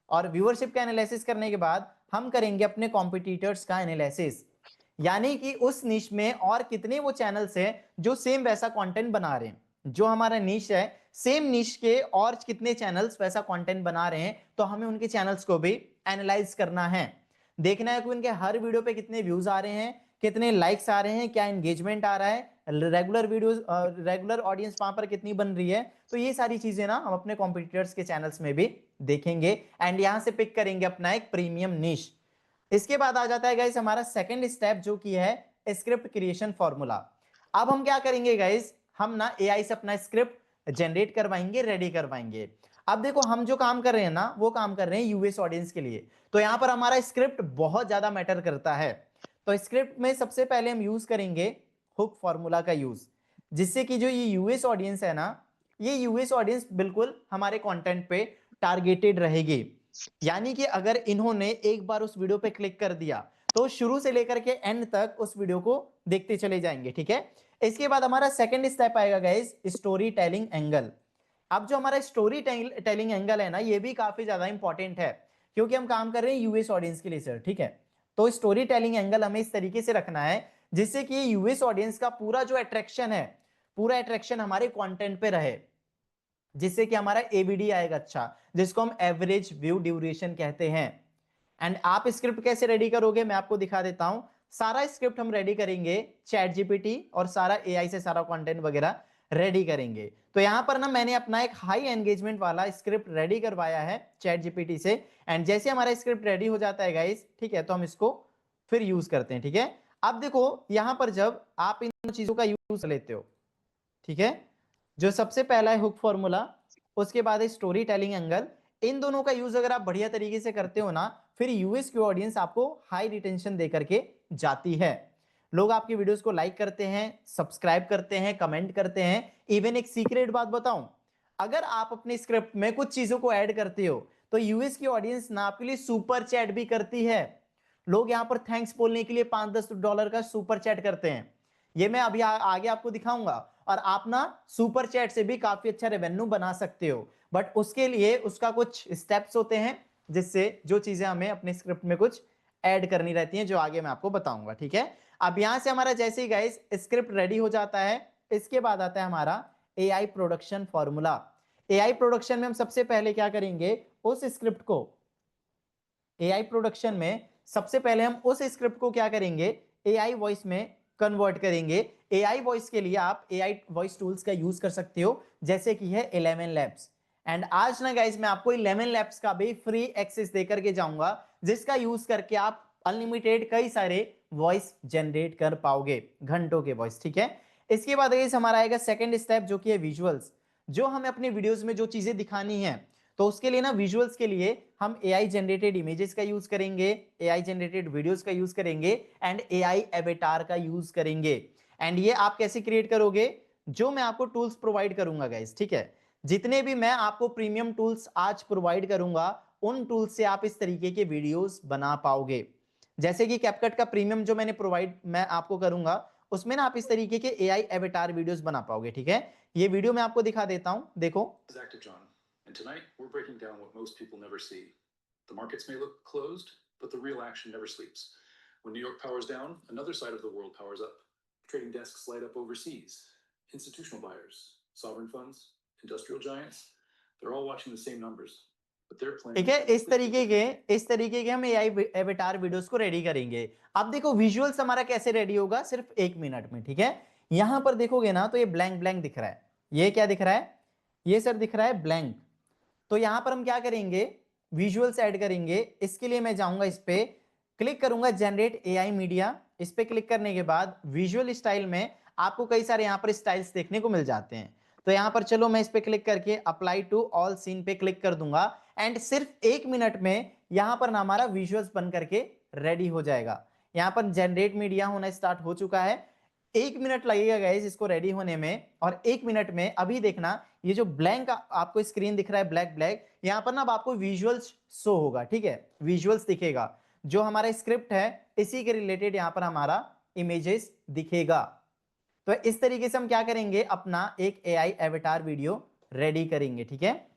और व्यूअरशिप का एनालिसिस करने के बाद हम करेंगे अपने कॉम्पिटिटर्स का एनालिसिस, यानी कि उस निश में और कितने वो चैनल्स हैं जो सेम वैसा कंटेंट बना रहे हैं, जो हमारा निश है सेम निश के और कितने चैनल्स वैसा कंटेंट बना रहे हैं, तो हमें उनके चैनल्स को भी एनालाइज करना है। देखना है कि उनके हर वीडियो पे कितने व्यूज आ रहे हैं, कितने लाइक्स आ रहे हैं, क्या एंगेजमेंट आ रहा है, रेगुलर वीडियोस रेगुलर ऑडियंस वहां पर कितनी बन रही है। तो ये सारी चीजें ना हम अपने कॉम्पिटिटर्स के चैनल्स में भी देखेंगे एंड यहां से पिक करेंगे अपना एक प्रीमियम निश। इसके बाद आ जाता है गाइस हमारा सेकंड स्टेप जो कि है स्क्रिप्ट क्रिएशन फॉर्मूला। अब हम क्या करेंगे गाइस, हम ना एआई से अपना स्क्रिप्ट जनरेट करवाएंगे, रेडी करवाएंगे। अब देखो हम जो काम कर रहे हैं ना वो काम कर रहे हैं यूएस ऑडियंस के लिए, तो यहां पर हमारा स्क्रिप्ट बहुत ज्यादा मैटर करता है। तो स्क्रिप्ट में सबसे पहले हम यूज करेंगे हुक फॉर्मूला का यूज, जिससे कि जो ये यूएस ऑडियंस है ना, ये यूएस ऑडियंस बिल्कुल हमारे कंटेंट पे टारगेटेड रहेगी। यानी कि अगर इन्होंने एक बार उस वीडियो पे क्लिक कर दिया तो शुरू से लेकर के एंड तक उस वीडियो को देखते चले जाएंगे, ठीक है। इसके बाद हमारा सेकंड स्टेप आएगा गाइस स्टोरी टेलिंग एंगल। अब जो हमारा स्टोरी टेलिंग एंगल है ना, ये भी काफी ज्यादा इंपॉर्टेंट है, क्योंकि हम काम कर रहे हैं यूएस ऑडियंस के लिए सर, ठीक है। तो स्टोरी टेलिंग एंगल हमें इस तरीके से रखना है जिससे कि यूएस ऑडियंस का पूरा जो अट्रैक्शन है, पूरा अट्रैक्शन हमारे कंटेंट पे रहे, जिससे कि हमारा एबीडी आएगा अच्छा, जिसको हम एवरेज व्यू ड्यूरेशन कहते हैं। एंड आप स्क्रिप्ट कैसे रेडी करोगे मैं आपको दिखा देता हूं। सारा स्क्रिप्ट हम रेडी करेंगे चैट जीपीटी और सारा एआई से सारा कंटेंट वगैरह रेडी करेंगे। तो यहां पर ना मैंने अपना एक हाई एंगेजमेंट वाला स्क्रिप्ट रेडी करवाया है चैट जीपीटी से, एंड जैसे हमारा स्क्रिप्ट रेडी हो जाता है गाइस, ठीक है, तो हम इसको फिर यूज करते हैं, ठीक है। अब देखो यहां पर जब आप इन चीजों का यूज लेते हो, ठीक है, जो सबसे पहला है हुक फॉर्मूला, उसके बाद है स्टोरी टेलिंग एंगल, इन दोनों का यूज अगर आप बढ़िया तरीके से करते हो ना, फिर यूएस की ऑडियंस आपको हाई रिटेंशन दे करके जाती है। लोग आपकी वीडियोस को लाइक करते हैं, सब्सक्राइब करते हैं, कमेंट करते हैं। इवन एक सीक्रेट बात बताऊं, अगर आप अपने स्क्रिप्ट में कुछ चीजों को ऐड करते हो तो यूएस की ऑडियंस ना आपके लिए सुपर चैट भी करती है। लोग यहां पर थैंक्स बोलने के लिए $5-10 का सुपर चैट करते हैं, ये मैं अभी आगे आपको दिखाऊंगा। और आप ना सुपर चैट से भी काफी अच्छा रेवेन्यू बना सकते हो, बट उसके लिए उसका कुछ स्टेप्स होते हैं, जिससे जो चीजें हमें अपने स्क्रिप्ट में कुछ ऐड करनी रहती हैं, जो आगे मैं आपको बताऊंगा, ठीक है। अब यहां से हमारा जैसे ही गाइस स्क्रिप्ट रेडी हो जाता है, इसके बाद आता है हमारा AI production formula. AI production में हम सबसे पहले क्या करेंगे, उस स्क्रिप्ट को एआई प्रोडक्शन में सबसे पहले हम उस स्क्रिप्ट को क्या करेंगे, एआई वॉइस में कन्वर्ट करेंगे। एआई वॉइस के लिए आप एआई वॉइस टूल्स का यूज कर सकते हो, जैसे कि है 11 लैब्स। एंड आज ना गाइस मैं आपको 11 लैब्स का भी फ्री एक्सेस देकर के जाऊंगा, जिसका यूज करके आप अनलिमिटेड कई सारे वॉइस जनरेट कर पाओगे, घंटों के वॉइस, ठीक है। इसके बाद गाइस हमारा आएगा सेकंड स्टेप जो कि है विजुअल्स। जो हमें अपने वीडियोस में जो चीजें दिखानी है, तो उसके लिए ना विजुअल्स के लिए हम एआई जनरेटेड इमेजेस का यूज करेंगे, एआई जनरेटेड वीडियोस का यूज करेंगे एंड एआई एवेटार का यूज करेंगे। एंड ये आप कैसे क्रिएट करोगे? जो मैं आपको टूल्स प्रोवाइड करूंगा गाइस, ठीक है, जितने भी मैं आपको प्रीमियम टूल्स आज प्रोवाइड करूंगा, उन टूल्स से आप इस तरीके के वीडियोस बना पाओगे। जैसे कि कैपकट का प्रीमियम जो मैं आपको करूंगा, उसमें ना आप इस तरीके के एआई एवेटार वीडियोस बना पाओगे। ठीक है, ये वीडियो मैं आपको दिखा देता हूं, देखो। This is Active John, and tonight we're breaking down what most people never see. The markets may look closed, but the real action never sleeps. When New York powers down, another side of the world powers up. Trading desks light up overseas. Institutional buyers, sovereign funds, industrial giants, they're all watching the same numbers, but they're playing. ठीक है, इस तरीके के हम AI avatar videos को ready करेंगे। अब देखो विजुअल्स हमारा कैसे रेडी होगा, सिर्फ 1 मिनट में। ठीक है, यहां पर देखोगे ना तो ये ब्लैंक ब्लैंक दिख रहा है। ये क्या दिख रहा है? ये सर दिख रहा है ब्लैंक। तो यहां पर हम क्या करेंगे? विजुअल्स ऐड करेंगे। इसके लिए मैं जाऊंगा, इस पे क्लिक करूंगा, जनरेट एआई मीडिया। इस पे क्लिक करने के बाद विजुअल स्टाइल में आपको कई सारे यहां पर स्टाइल्स देखने को मिल जाते हैं। तो यहां पर चलो मैं इस पे क्लिक करके अप्लाई टू ऑल सीन पे क्लिक कर दूंगा एंड सिर्फ 1 मिनट में यहां पर ना हमारा विजुअल्स बन करके रेडी हो जाएगा। यहां पर जनरेट मीडिया होना स्टार्ट हो चुका है। 1 मिनट लगेगा गाइस इसको रेडी होने में, और 1 मिनट में अभी देखना ये जो ब्लैंक आपको स्क्रीन दिख रहा है ब्लैक ब्लैक, यहां पर ना अब आपको विजुअल्स शो होगा। ठीक है, विजुअल्स दिखेगा, जो हमारा स्क्रिप्ट है इसी के रिलेटेड यहां पर हमारा इमेजेस दिखेगा। तो इस तरीके से हम क्या करेंगे, अपना एक एआई एवेटार वीडियो रेडी करेंगे। ठीक है,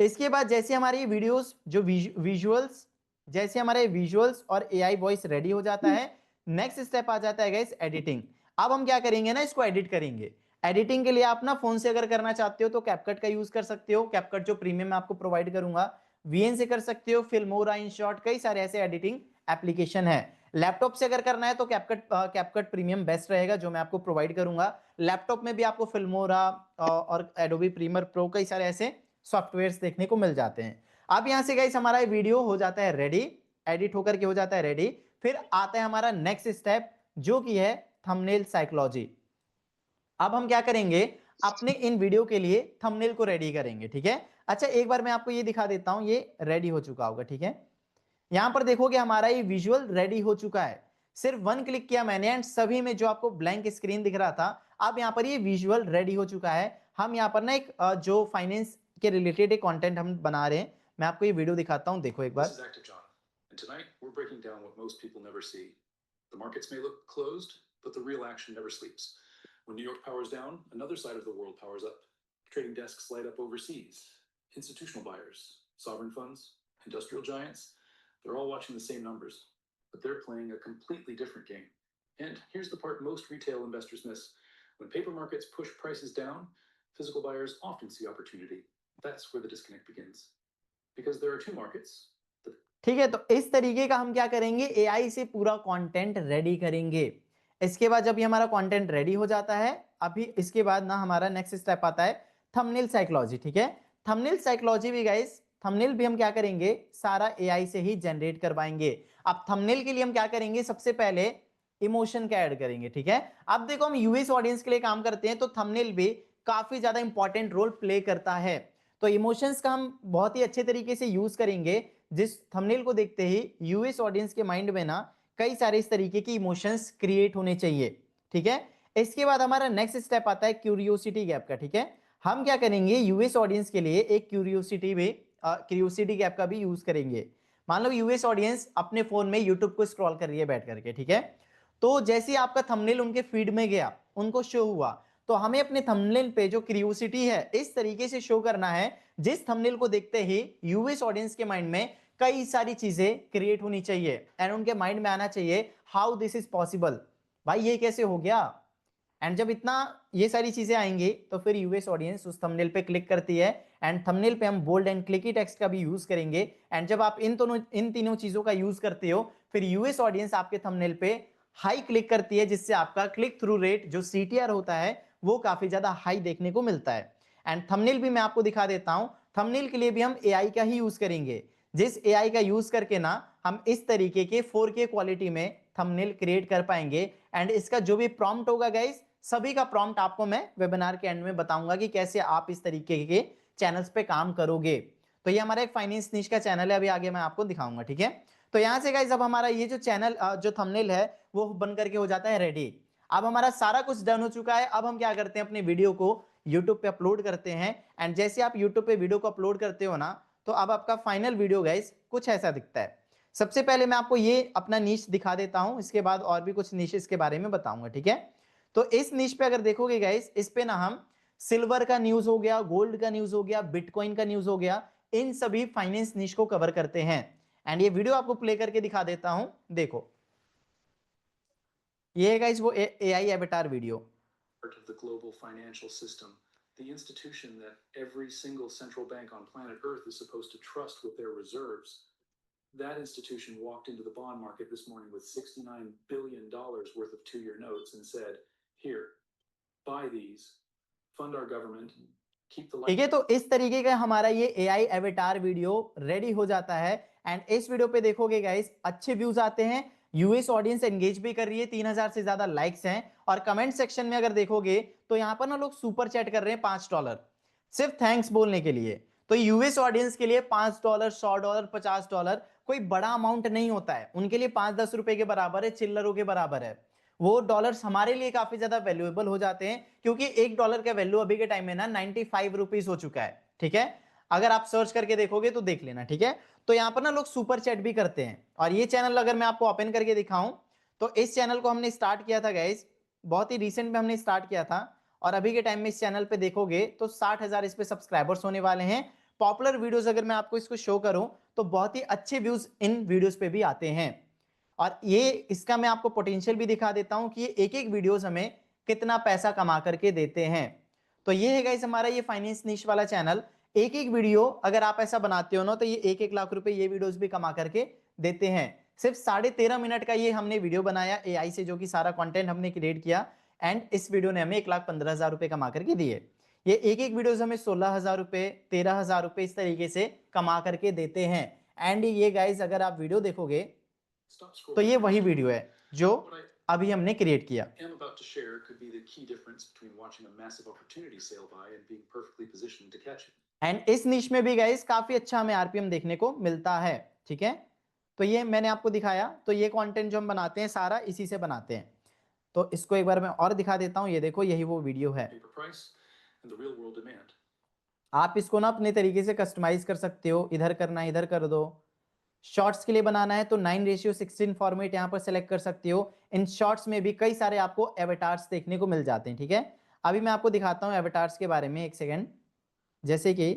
इसके बाद जैसे हमारी वीडियोस जो विजुअल्स, जैसे हमारे विजुअल्स और एआई वॉइस रेडी हो जाता है, नेक्स्ट स्टेप आ जाता है गाइस एडिटिंग। अब हम क्या करेंगे ना, इसको एडिट करेंगे। एडिटिंग के लिए आप ना फोन से अगर करना चाहते हो तो कैपकट का यूज कर सकते हो। कैपकट जो प्रीमियम मैं आपको प्रोवाइड करूंगा, वीएन से कर सकते हो, फिल्मोरा, इनशॉट, कई सारे ऐसे एडिटिंग एप्लीकेशन है। लैपटॉप से अगर करना है तो कैपकट प्रीमियम बेस्ट रहेगा, जो मैं आपको प्रोवाइड करूंगा। लैपटॉप में भी आपको फिल्मोरा और एडोबी प्रीमियर प्रो, कई सारे ऐसे सॉफ्टवेयर्स देखने को मिल जाते हैं। अब यहां से गाइस हमारा वीडियो हो जाता है रेडी, एडिट होकर के हो जाता है रेडी। फिर आता है हमारा नेक्स्ट स्टेप, जो कि है थंबनेल साइकोलॉजी। अब हम क्या करेंगे, अपने इन वीडियो के लिए थंबनेल को रेडी करेंगे। ठीक है, अच्छा एक बार मैं आपको ये दिखा देता हूं, ये रेडी हो चुका होगा। ठीक है, यहां पर देखोगे हमारा ये विजुअल रेडी हो चुका है। सिर्फ 1 क्लिक किया मैंने एंड सभी में जो आपको ब्लैंक स्क्रीन दिख रहा था, अब यहां पर ये विजुअल रेडी हो चुका है। हम यहां पर ना एक जो फाइनेंस के रिलेटेड एक कंटेंट हम बना रहे हैं, मैं आपको ये वीडियो दिखाता हूं, देखो एक बार। This is Active John, and tonight we're breaking down what most people never see. The markets may look closed, but the real action never sleeps. When New York powers down, another side of the world powers up. Trading desks light up overseas. Institutional buyers, sovereign funds, industrial giants, they're all watching the same numbers, but they're playing a completely different game. And here's the part most retail investors miss. When paper markets push prices down, physical buyers often see opportunity. That's where the disconnect begins. Because there are two markets. ठीक है, तो इस तरीके का हम क्या करेंगे, AI से पूरा कंटेंट रेडी करेंगे। इसके बाद जब ये हमारा कंटेंट रेडी हो जाता है, अभी इसके बाद ना हमारा नेक्स्ट स्टेप आता है थंबनेल साइकोलॉजी। ठीक है, थंबनेल साइकोलॉजी भी गाइस, थंबनेल भी हम क्या करेंगे, सारा एआई से ही जनरेट करवाएंगे। अब थंबनेल के लिए हम क्या करेंगे, सबसे पहले इमोशन का ऐड करेंगे। ठीक है, अब देखो हम यूएस ऑडियंस के लिए काम करते हैं, तो थंबनेल भी काफी ज्यादा इंपॉर्टेंट रोल प्ले करता है। तो इमोशंस का हम बहुत ही अच्छे तरीके से यूज करेंगे। जिस थंबनेल को देखते ही यूएस ऑडियंस के माइंड में ना कई सारे इस तरीके की इमोशंस क्रिएट होने चाहिए। ठीक है, इसके बाद हमारा नेक्स्ट स्टेप आता है क्यूरियोसिटी गैप का। ठीक है, हम क्या करेंगे, यूएस ऑडियंस के लिए एक क्यूरियोसिटी गैप का भी यूज करेंगे। मान लो यूएस ऑडियंस अपने फोन में यूट्यूब को स्क्रॉल कर रही है बैठ करके। ठीक है, तो जैसे ही आपका थंबनेल उनके फीड में गया, उनको शो हुआ, तो हमें अपने थंबनेल पे जो क्यूरियोसिटी है इस तरीके से शो करना है, जिस थंबनेल को देखते ही यूएस ऑडियंस के माइंड में कई सारी चीजें क्रिएट होनी चाहिए एंड उनके माइंड में आना चाहिए हाउ दिस इज पॉसिबल, भाई ये कैसे हो गया। एंड जब इतना ये सारी चीजें आएंगी तो फिर यूएस ऑडियंस उस थंबनेल पे क्लिक करती है एंड थंबनेल पे हम बोल्ड एंड क्लिकी टेक्स्ट का भी यूज करेंगे। एंड जब आप इन तीनों चीजों का यूज करते हो, फिर यूएस ऑडियंस आपके थंबनेल पे हाई क्लिक करती है, जिससे आपका क्लिक थ्रू रेट जो सीटीआर होता है वो काफी ज्यादा हाई देखने को मिलता है। एंड थंबनेल भी मैं आपको दिखा देता हूं, थंबनेल के लिए भी हम एआई का ही यूज करेंगे, जिस एआई का यूज करके ना हम इस तरीके के 4K क्वालिटी में थंबनेल क्रिएट कर पाएंगे। एंड इसका जो भी प्रॉम्प्ट होगा गाइस, सभी का प्रॉम्प्ट आपको मैं वेबिनार के एंड में बताऊंगा कि कैसे आप इस तरीके के चैनल्स पे काम करोगे। तो ये हमारा एक फाइनेंस निश का चैनल है, अभी आगे मैं आपको दिखाऊंगा, ठीक है। तो यहाँ से गाइस अब हमारा ये जो चैनल जो थंबनेल है वो बन करके हो जाता है रेडी। अब हमारा सारा कुछ डन हो चुका है। अब हम क्या करते हैं, अपने वीडियो को यूट्यूब पे अपलोड करते हैं। एंड जैसे आप यूट्यूब पे वीडियो को अपलोड करते हो ना, तो अब आपका फाइनल वीडियो गाइस कुछ ऐसा दिखता है। सबसे पहले मैं आपको ये अपना नीश दिखा देता हूं, इसके बाद और भी कुछ नीशेस के बारे में बताऊंगा, ठीक है। तो इस नीश पे अगर देखोगे गाइस, इस पे ना हम सिल्वर का न्यूज हो गया, गोल्ड का न्यूज हो गया, बिटकॉइन का न्यूज हो गया, इन सभी फाइनेंस नीश को कवर करते हैं। एंड ये वीडियो आपको प्ले करके दिखा देता हूं, देखो ये है गाइस वो AI avatar video. Part of the global financial system, the institution that every single central bank on planet Earth is supposed to trust with their reserves. That institution walked into the bond market this morning with $69 billion worth of 2-year notes and said, here, buy these, fund our government, keep the ठीक है। तो इस तरीके का हमारा ये AI avatar video ready हो जाता है। एंड इस वीडियो पे देखोगे गाइस अच्छे व्यूज आते हैं, यूएस ऑडियंस एंगेज भी कर रही है, 3000 से ज्यादा लाइक्स हैं। और कमेंट सेक्शन में अगर देखोगे तो यहाँ पर ना लोग सुपर चैट कर रहे हैं $5 सिर्फ थैंक्स बोलने के लिए। तो यूएस ऑडियंस के लिए $5, $100, $50 कोई बड़ा अमाउंट नहीं होता है, उनके लिए 5-10 रुपए के बराबर है, चिल्लरों के बराबर है। वो डॉलर्स हमारे लिए काफी ज्यादा वैल्यूएबल हो जाते हैं, क्योंकि $1 का वैल्यू अभी के टाइम में ना 95 रुपीज हो चुका है, ठीक है। अगर आप सर्च करके देखोगे तो देख लेना, ठीक है। तो यहाँ पर ना लोग सुपर चैट भी करते हैं। और ये चैनल अगर मैं आपको ओपन करके दिखाऊं, तो इस चैनल को हमने स्टार्ट किया था गाइस, बहुत ही रिसेंट में हमने स्टार्ट किया था। और अभी के टाइम में इस चैनल पे देखोगे तो 60,000 इस पे सब्सक्राइबर्स होने वाले हैं। पॉपुलर वीडियोस अगर मैं आपको इसको शो करूं तो बहुत ही अच्छे व्यूज इन वीडियोस पे भी आते हैं। और ये इसका मैं आपको पोटेंशियल भी दिखा देता हूं कि ये एक एक वीडियोस हमें कितना पैसा कमा करके देते हैं। तो ये है गाइस हमारा ये फाइनेंस निश वाला चैनल। एक एक वीडियो अगर आप ऐसा बनाते हो ना, तो ये 1-1 लाख रुपए ये वीडियोस भी कमा करके देते हैं। सिर्फ 13.5 मिनट का ये हमने वीडियो बनाया एआई से, जो कि सारा कंटेंट हमने क्रिएट किया। एंड इस वीडियो ने हमें 1,15,000 रुपए कमा करके दिए। ये एक एक वीडियोस हमें 16,000 रुपए, 13,000 रुपए इस तरीके से कमा करके देते हैं। एंड ये गाइस अगर आप वीडियो देखोगे stop तो scrolling. ये वही वीडियो है जो What I अभी हमने क्रिएट किया। am about to share could be the key difference between watching a massive opportunity sail by and being perfectly positioned to catch it. And इस निश में भी गाइस काफी अच्छा हमें आरपीएम देखने को मिलता है, ठीक है। तो ये मैंने आपको दिखाया। तो ये कंटेंट जो हम बनाते हैं सारा इसी से बनाते हैं। तो इसको एक बार मैं और दिखा देता हूं, ये देखो यही वो वीडियो है। Paper price and the real world demand. आप इसको ना अपने तरीके से कस्टमाइज कर सकते हो, इधर करना है इधर कर दो। शॉर्ट्स के लिए बनाना है तो 9:16 फॉर्मेट यहाँ पर सेलेक्ट कर सकते हो। इन शॉर्ट्स में भी कई सारे आपको एवेटार्स देखने को मिल जाते हैं, ठीक है। अभी मैं आपको दिखाता हूँ एवेटार्स के बारे में, एक सेकेंड। जैसे कि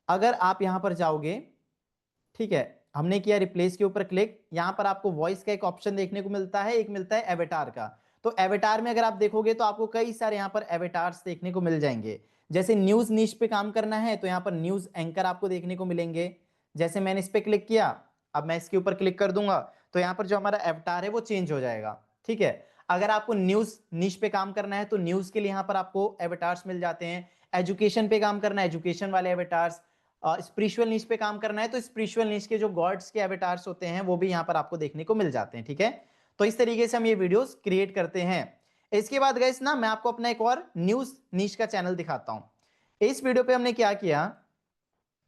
अगर आप यहाँ पर जाओगे, ठीक है, हमने किया रिप्लेस के ऊपर क्लिक, यहाँ पर आपको वॉइस का एक ऑप्शन देखने को मिलता है, एक मिलता है एवेटार का। तो एवेटार में अगर आप देखोगे तो आपको कई सारे यहाँ पर एवेटार्स देखने को मिल जाएंगे। जैसे न्यूज निश पे काम करना है तो यहाँ पर न्यूज एंकर आपको देखने को मिलेंगे। जैसे मैंने इस पे क्लिक किया, अब मैं इसके ऊपर क्लिक कर दूंगा तो यहाँ पर जो हमारा एवेटार है वो चेंज हो जाएगा, ठीक है। अगर आपको न्यूज निश पे काम करना है तो न्यूज के लिए यहाँ पर आपको एवेटार्स मिल जाते हैं। एजुकेशन पे काम करना है, एजुकेशन वाले एवेटार्स। स्पिरिचुअल नीश पे काम करना है तो स्पिरिचुअल नीश के जो गॉड्स के एवेटार्स होते हैं वो भी यहाँ पर आपको देखने को मिल जाते हैं, ठीक है। तो इस तरीके से हम ये वीडियोस क्रिएट करते हैं। इसके बाद गाइस ना मैं आपको अपना एक और न्यूज नीश का चैनल दिखाता हूं। इस वीडियो पे हमने क्या किया,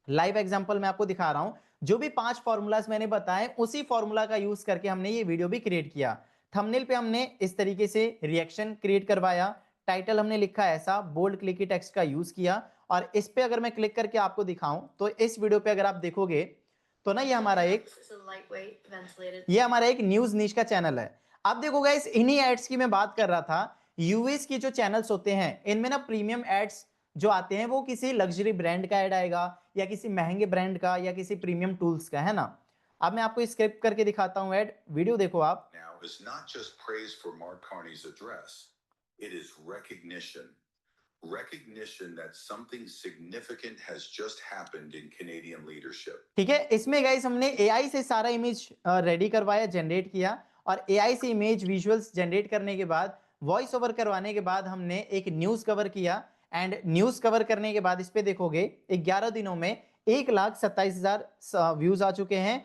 लाइव एग्जांपल मैं आपको दिखा रहा हूं। जो भी 5 फॉर्मूलाज मैंने बताए उसी फॉर्मूला का यूज करके हमने ये वीडियो भी क्रिएट किया। थंबनेल पे हमने इस तरीके से रिएक्शन क्रिएट करवाया, टाइटल हमने लिखा ऐसा, बोल्ड क्लिकी टेक्स्ट का यूज किया। और इस पे अगर मैं क्लिक करके आपको दिखाऊं तो इस वीडियो पे अगर आप देखोगे तो ना ये हमारा एक न्यूज निश का चैनल है। अब देखो गाइस इन्हीं एड्स की मैं बात कर रहा था। यूएस की जो चैनल्स होते हैं इनमें ना प्रीमियम एड्स जो आते हैं वो किसी लग्जरी ब्रांड का ऐड आएगा, या किसी महंगे ब्रांड का, या किसी प्रीमियम टूल्स का, है ना। अब मैं आपको स्क्रिप्ट करके दिखाता हूं ऐड, वीडियो देखो आप। Now is not just praise for Mark Carney's address, it is recognition that something significant has just happened in Canadian leadership. ठीक है, इसमें गाइस हमने एआई से सारा इमेज रेडी करवाया, जनरेट किया। और एआई से इमेज विजुअल्स जनरेट करने के बाद, वॉइस ओवर करवाने के बाद हमने एक न्यूज कवर किया। एंड न्यूज कवर करने के बाद इस पे देखोगे 11 दिनों में 1,27,000 व्यूज आ चुके हैं।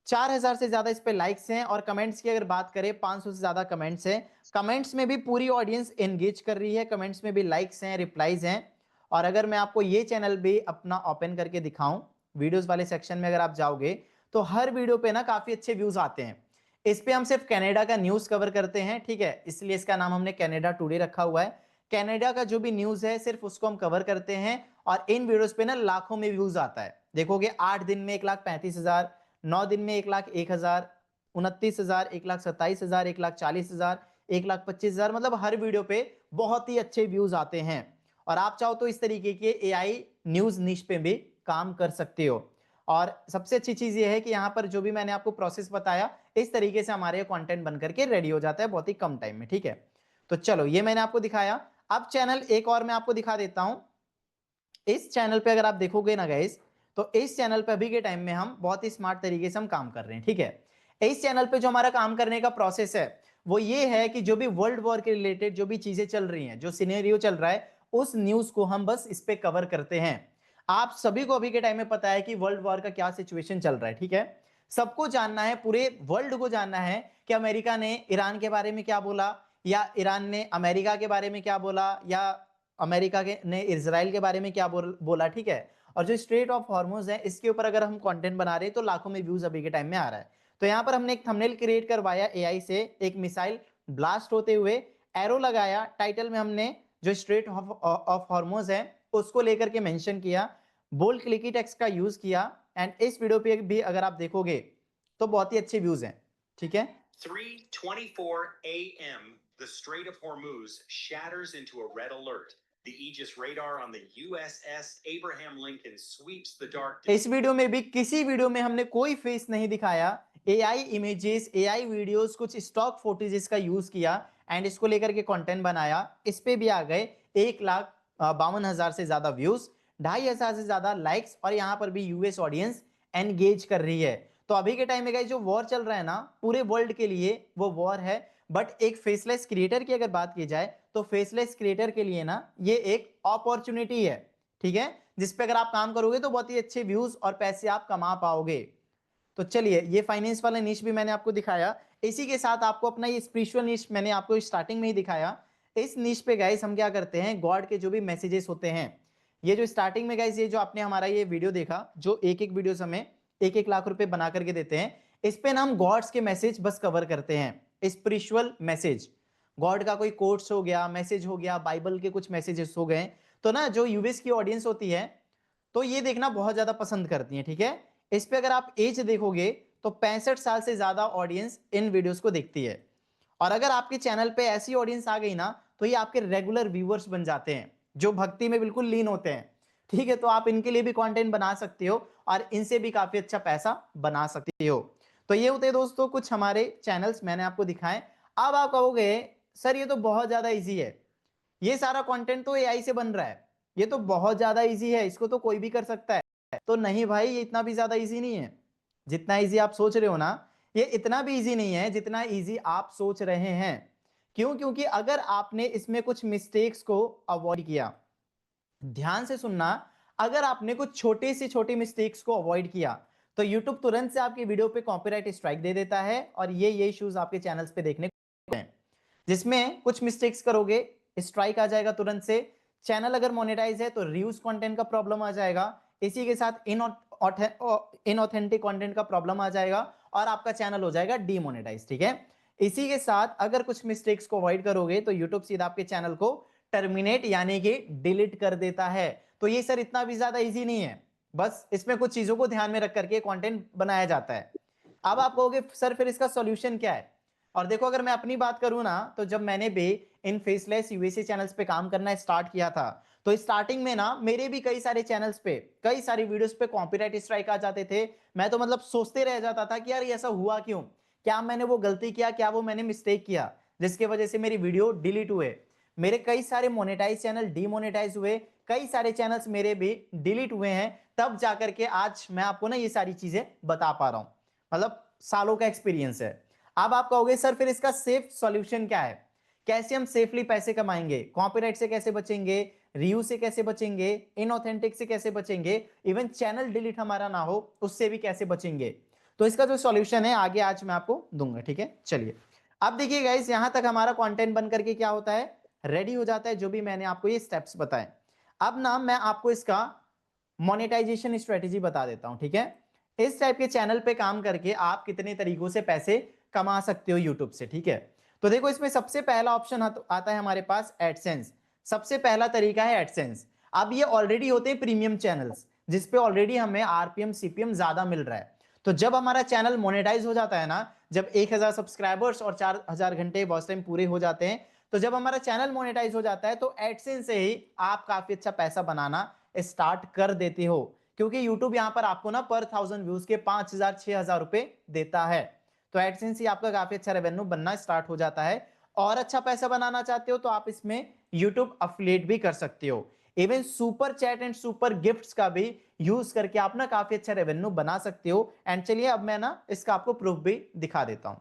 4000 से ज्यादा इस पे लाइक्स हैं, और कमेंट्स की अगर बात करें 500 से ज्यादा कमेंट्स हैं। कमेंट्स में भी पूरी ऑडियंस एंगेज कर रही है, कमेंट्स में भी लाइक्स हैं, रिप्लाईज हैं। और अगर मैं आपको ये चैनल भी अपना ओपन करके दिखाऊं, वीडियोस वाले सेक्शन में अगर आप जाओगे तो हर वीडियो पे ना काफी अच्छे व्यूज आते हैं। इस पे हम सिर्फ कनाडा का न्यूज कवर करते हैं, ठीक है, इसलिए इसका नाम हमने कनाडा टुडे रखा हुआ है। कनाडा का जो भी न्यूज है सिर्फ उसको हम कवर करते हैं, और इन वीडियोस पे ना लाखों में व्यूज आता है। देखोगे 8 दिन में 1,35,000, 9 दिन में 1,01,000, 29,000, 1,27,000, 1,40,000, 1,25,000, मतलब हर वीडियो पे बहुत ही अच्छे व्यूज आते हैं। और आप चाहो तो इस तरीके के एआई न्यूज निश पे भी काम कर सकते हो। और सबसे अच्छी चीज ये है कि यहाँ पर जो भी मैंने आपको प्रोसेस बताया, इस तरीके से हमारे कंटेंट बनकर के रेडी हो जाता है बहुत ही कम टाइम में, ठीक है। तो चलो ये मैंने आपको दिखाया। अब चैनल एक और मैं आपको दिखा देता हूं। इस चैनल पे अगर आप देखोगे ना गाइस, तो इस चैनल पे अभी के टाइम में हम बहुत ही स्मार्ट तरीके से हम काम कर रहे हैं, ठीक है। इस चैनल पे जो हमारा काम करने का प्रोसेस है वो ये है कि जो भी वर्ल्ड वॉर के रिलेटेड जो भी चीजें चल रही हैं, जो सिनेरियो चल रहा है, उस न्यूज को हम बस इस पे कवर करते हैं। आप सभी को अभी के टाइम में पता है कि वर्ल्ड वॉर का क्या सिचुएशन चल रहा है, ठीक है। सबको जानना है, पूरे वर्ल्ड को जानना है कि अमेरिका ने ईरान के बारे में क्या बोला, या ईरान ने अमेरिका के बारे में क्या बोला, या अमेरिका के ने इजराइल के बारे में क्या बोला, ठीक है। और जो स्ट्रेट ऑफ हॉर्मुज है, इसके ऊपर अगर हम कंटेंट बना रहे हैं तो लाखों में व्यूज अभी के टाइम में आ रहा है। तो यहाँ पर हमने एक थंबनेल क्रिएट करवाया एआई से, एक मिसाइल ब्लास्ट होते हुए, एरो लगाया, टाइटल में हमने जो स्ट्रेट ऑफ हॉर्मुज है उसको लेकर के मेंशन किया, बोल्ड क्लिकी टेक्स्ट का यूज किया, एंड इस वीडियो पे भी अगर आप देखोगे तो बहुत ही अच्छे व्यूज हैं, ठीक है। 3:24 a.m., the Strait of Hormuz shatters into a red alert. The Aegis radar on the USS Abraham Lincoln sweeps the dark. इस वीडियो में भी किसी वीडियो में हमने कोई फेस नहीं दिखाया, एआई इमेजेस, एआई वीडियोस, कुछ स्टॉक फुटेजेस का यूज किया, एंड इसको लेकर के कंटेंट बनाया। इस पे भी आ गए 1,52,000 से ज्यादा व्यूज, 2,500 से ज्यादा लाइक्स, और यहाँ पर भी यूएस ऑडियंस एंगेज कर रही है। तो अभी के टाइम में गाइस जो वॉर चल रहा है ना पूरे वर्ल्ड के लिए, वो वॉर है। बट एक फेसलेस क्रिएटर की अगर बात की जाए तो फेसलेस क्रिएटर के लिए ना ये एक अपॉर्चुनिटी है, ठीक है, जिसपे अगर आप काम करोगे तो बहुत ही अच्छे व्यूज और पैसे आप कमा पाओगे। तो चलिए ये फाइनेंस वाला निश भी मैंने आपको दिखाया। इसी के साथ आपको अपना ये स्पिरिचुअल निश मैंने आपको स्टार्टिंग में ही दिखाया। इस निश पे गाइस हम क्या करते हैं, गॉड के जो भी मैसेजेस होते हैं, ये जो स्टार्टिंग में गाइस ये जो आपने हमारा ये वीडियो देखा, जो एक एक वीडियो हमें 1-1 लाख रुपए बना करके देते हैं, इस पे ना हम गॉड्स के मैसेज बस कवर करते हैं। स्पिरिचुअल मैसेज, गॉड का कोई कोट्स हो गया, मैसेज हो गया, बाइबल के कुछ मैसेजेस हो गए, तो ना जो यूएस की ऑडियंस होती है तो ये देखना बहुत ज्यादा पसंद करती है, ठीक है। इस पे अगर आप एज देखोगे तो 65 साल से ज्यादा ऑडियंस इन वीडियोस को देखती है। और अगर आपके चैनल पे ऐसी ऑडियंस आ गई ना तो ये आपके रेगुलर व्यूअर्स बन जाते हैं, जो भक्ति में बिल्कुल लीन होते हैं, ठीक है। तो आप इनके लिए भी कंटेंट बना सकते हो और इनसे भी काफी अच्छा पैसा बना सकते हो। तो ये होते हैं दोस्तों कुछ हमारे चैनल्स मैंने आपको दिखाए। अब आप कहोगे सर ये तो बहुत ज्यादा इजी है, ये सारा कंटेंट तो एआई से बन रहा है, ये तो बहुत ज्यादा इजी है, इसको तो कोई भी कर सकता है। तो नहीं भाई, ये इतना भी ज्यादा इजी नहीं है। जितना इजी आप सोच रहे हो ना, ये इतना भी इजी नहीं है जितना इजी आप सोच रहे हैं। क्यों? क्योंकि अगर आपने इसमें कुछ मिस्टेक्स को अवॉइड किया, ध्यान से सुनना, अगर आपने कुछ छोटे से छोटे मिस्टेक्स को अवॉइड किया तो YouTube तुरंत से आपकी वीडियो पे कॉपीराइट स्ट्राइक दे देता है, और ये इश्यूज आपके चैनल्स पे देखने को हैं। जिसमें कुछ मिस्टेक्स करोगे स्ट्राइक आ जाएगा तुरंत से। चैनल अगर मोनेटाइज है तो रीयूज कंटेंट का प्रॉब्लम आ जाएगा, इसी के साथ इनऑथेंटिक कंटेंट का प्रॉब्लम आ जाएगा, और आपका चैनल हो जाएगा डीमोनेटाइज, ठीक है। इसी के साथ अगर कुछ मिस्टेक्स को अवॉइड करोगे तो यूट्यूब सीधा आपके चैनल को टर्मिनेट यानी कि डिलीट कर देता है। तो ये सर इतना भी ज्यादा इजी नहीं है, बस इसमें कुछ चीजों को ध्यान में रख करके कंटेंट बनाया जाता है। अब आप कहोगे सर फिर इसका सॉल्यूशन क्या है? और देखो अगर मैं अपनी बात करूं ना, तो जब मैंने भी इन फेसलेस यूएसए चैनल्स पे काम करना स्टार्ट किया था, तो स्टार्टिंग में ना मेरे भी कई सारे चैनल्स पे, कई सारी वीडियोस पे कॉपीराइट स्ट्राइक आ जाते थे। मैं तो मतलब सोचते रह जाता था कि यार ये ऐसा हुआ क्यों, क्या मैंने वो गलती किया, क्या वो मैंने मिस्टेक किया जिसकी वजह से मेरी वीडियो डिलीट हुए। मेरे कई सारे मोनेटाइज चैनल डीमोनेटाइज हुए, कई सारे चैनल्स मेरे भी डिलीट हुए हैं, तब जाकर के आज मैं आपको ना ये सारी चीजें बता पा रहा हूं। मतलब सालों का एक्सपीरियंस है। अब आप कहोगे सर फिर इसका सेफ सॉल्यूशन क्या है, कैसे हम सेफली पैसे कमाएंगे, कॉपीराइट से कैसे बचेंगे, रिव्यू से कैसे बचेंगे, इनऑथेंटिक से कैसे बचेंगे, इवन चैनल डिलीट हमारा ना हो उससे भी कैसे बचेंगे। तो इसका जो सॉल्यूशन है आगे आज मैं आपको दूंगा, ठीक है। चलिए अब देखिए गाइस, यहां तक हमारा कंटेंट बन करके क्या होता है, रेडी हो जाता है, जो भी मैंने आपको ये स्टेप्स बताए। अब ना मैं आपको इसका मोनेटाइजेशन स्ट्रेटेजी बता देता हूं, ठीक है। इस टाइप के चैनल पे काम करके आप कितने तरीकों से पैसे कमा सकते हो यूट्यूब से, ठीक है। तो देखो इसमें सबसे पहला ऑप्शन आता है हमारे पास एडसेंस। सबसे पहला तरीका है एडसेंस। अब ये ऑलरेडी होते हैं प्रीमियम चैनल्स जिसपे ऑलरेडी हमें आरपीएम सीपीएम ज्यादा मिल रहा है। तो जब हमारा चैनल मोनेटाइज हो जाता है ना, जब 1000 सब्सक्राइबर्स और 4000 घंटे वॉच टाइम पूरे हो जाते हैं, तो जब हमारा चैनल मोनेटाइज हो जाता है तो एडसेंस से ही आप काफी अच्छा पैसा बनाना स्टार्ट कर देते हो, क्योंकि YouTube यहां पर आपको ना पर 1000 व्यूज के 5000 6000 रुपए देता है। तो एडसेंस ही आपका काफी अच्छा रेवेन्यू बनना स्टार्ट हो जाता है। और अच्छा पैसा बनाना चाहते हो तो आप इसमें YouTube अफिलिएट भी कर सकते हो। Even super chat and super gifts का भी यूज करके आप ना काफी अच्छा रेवेन्यू बना सकते हो। एंड चलिए अब मैं ना इसका आपको प्रूफ भी दिखा देता हूं।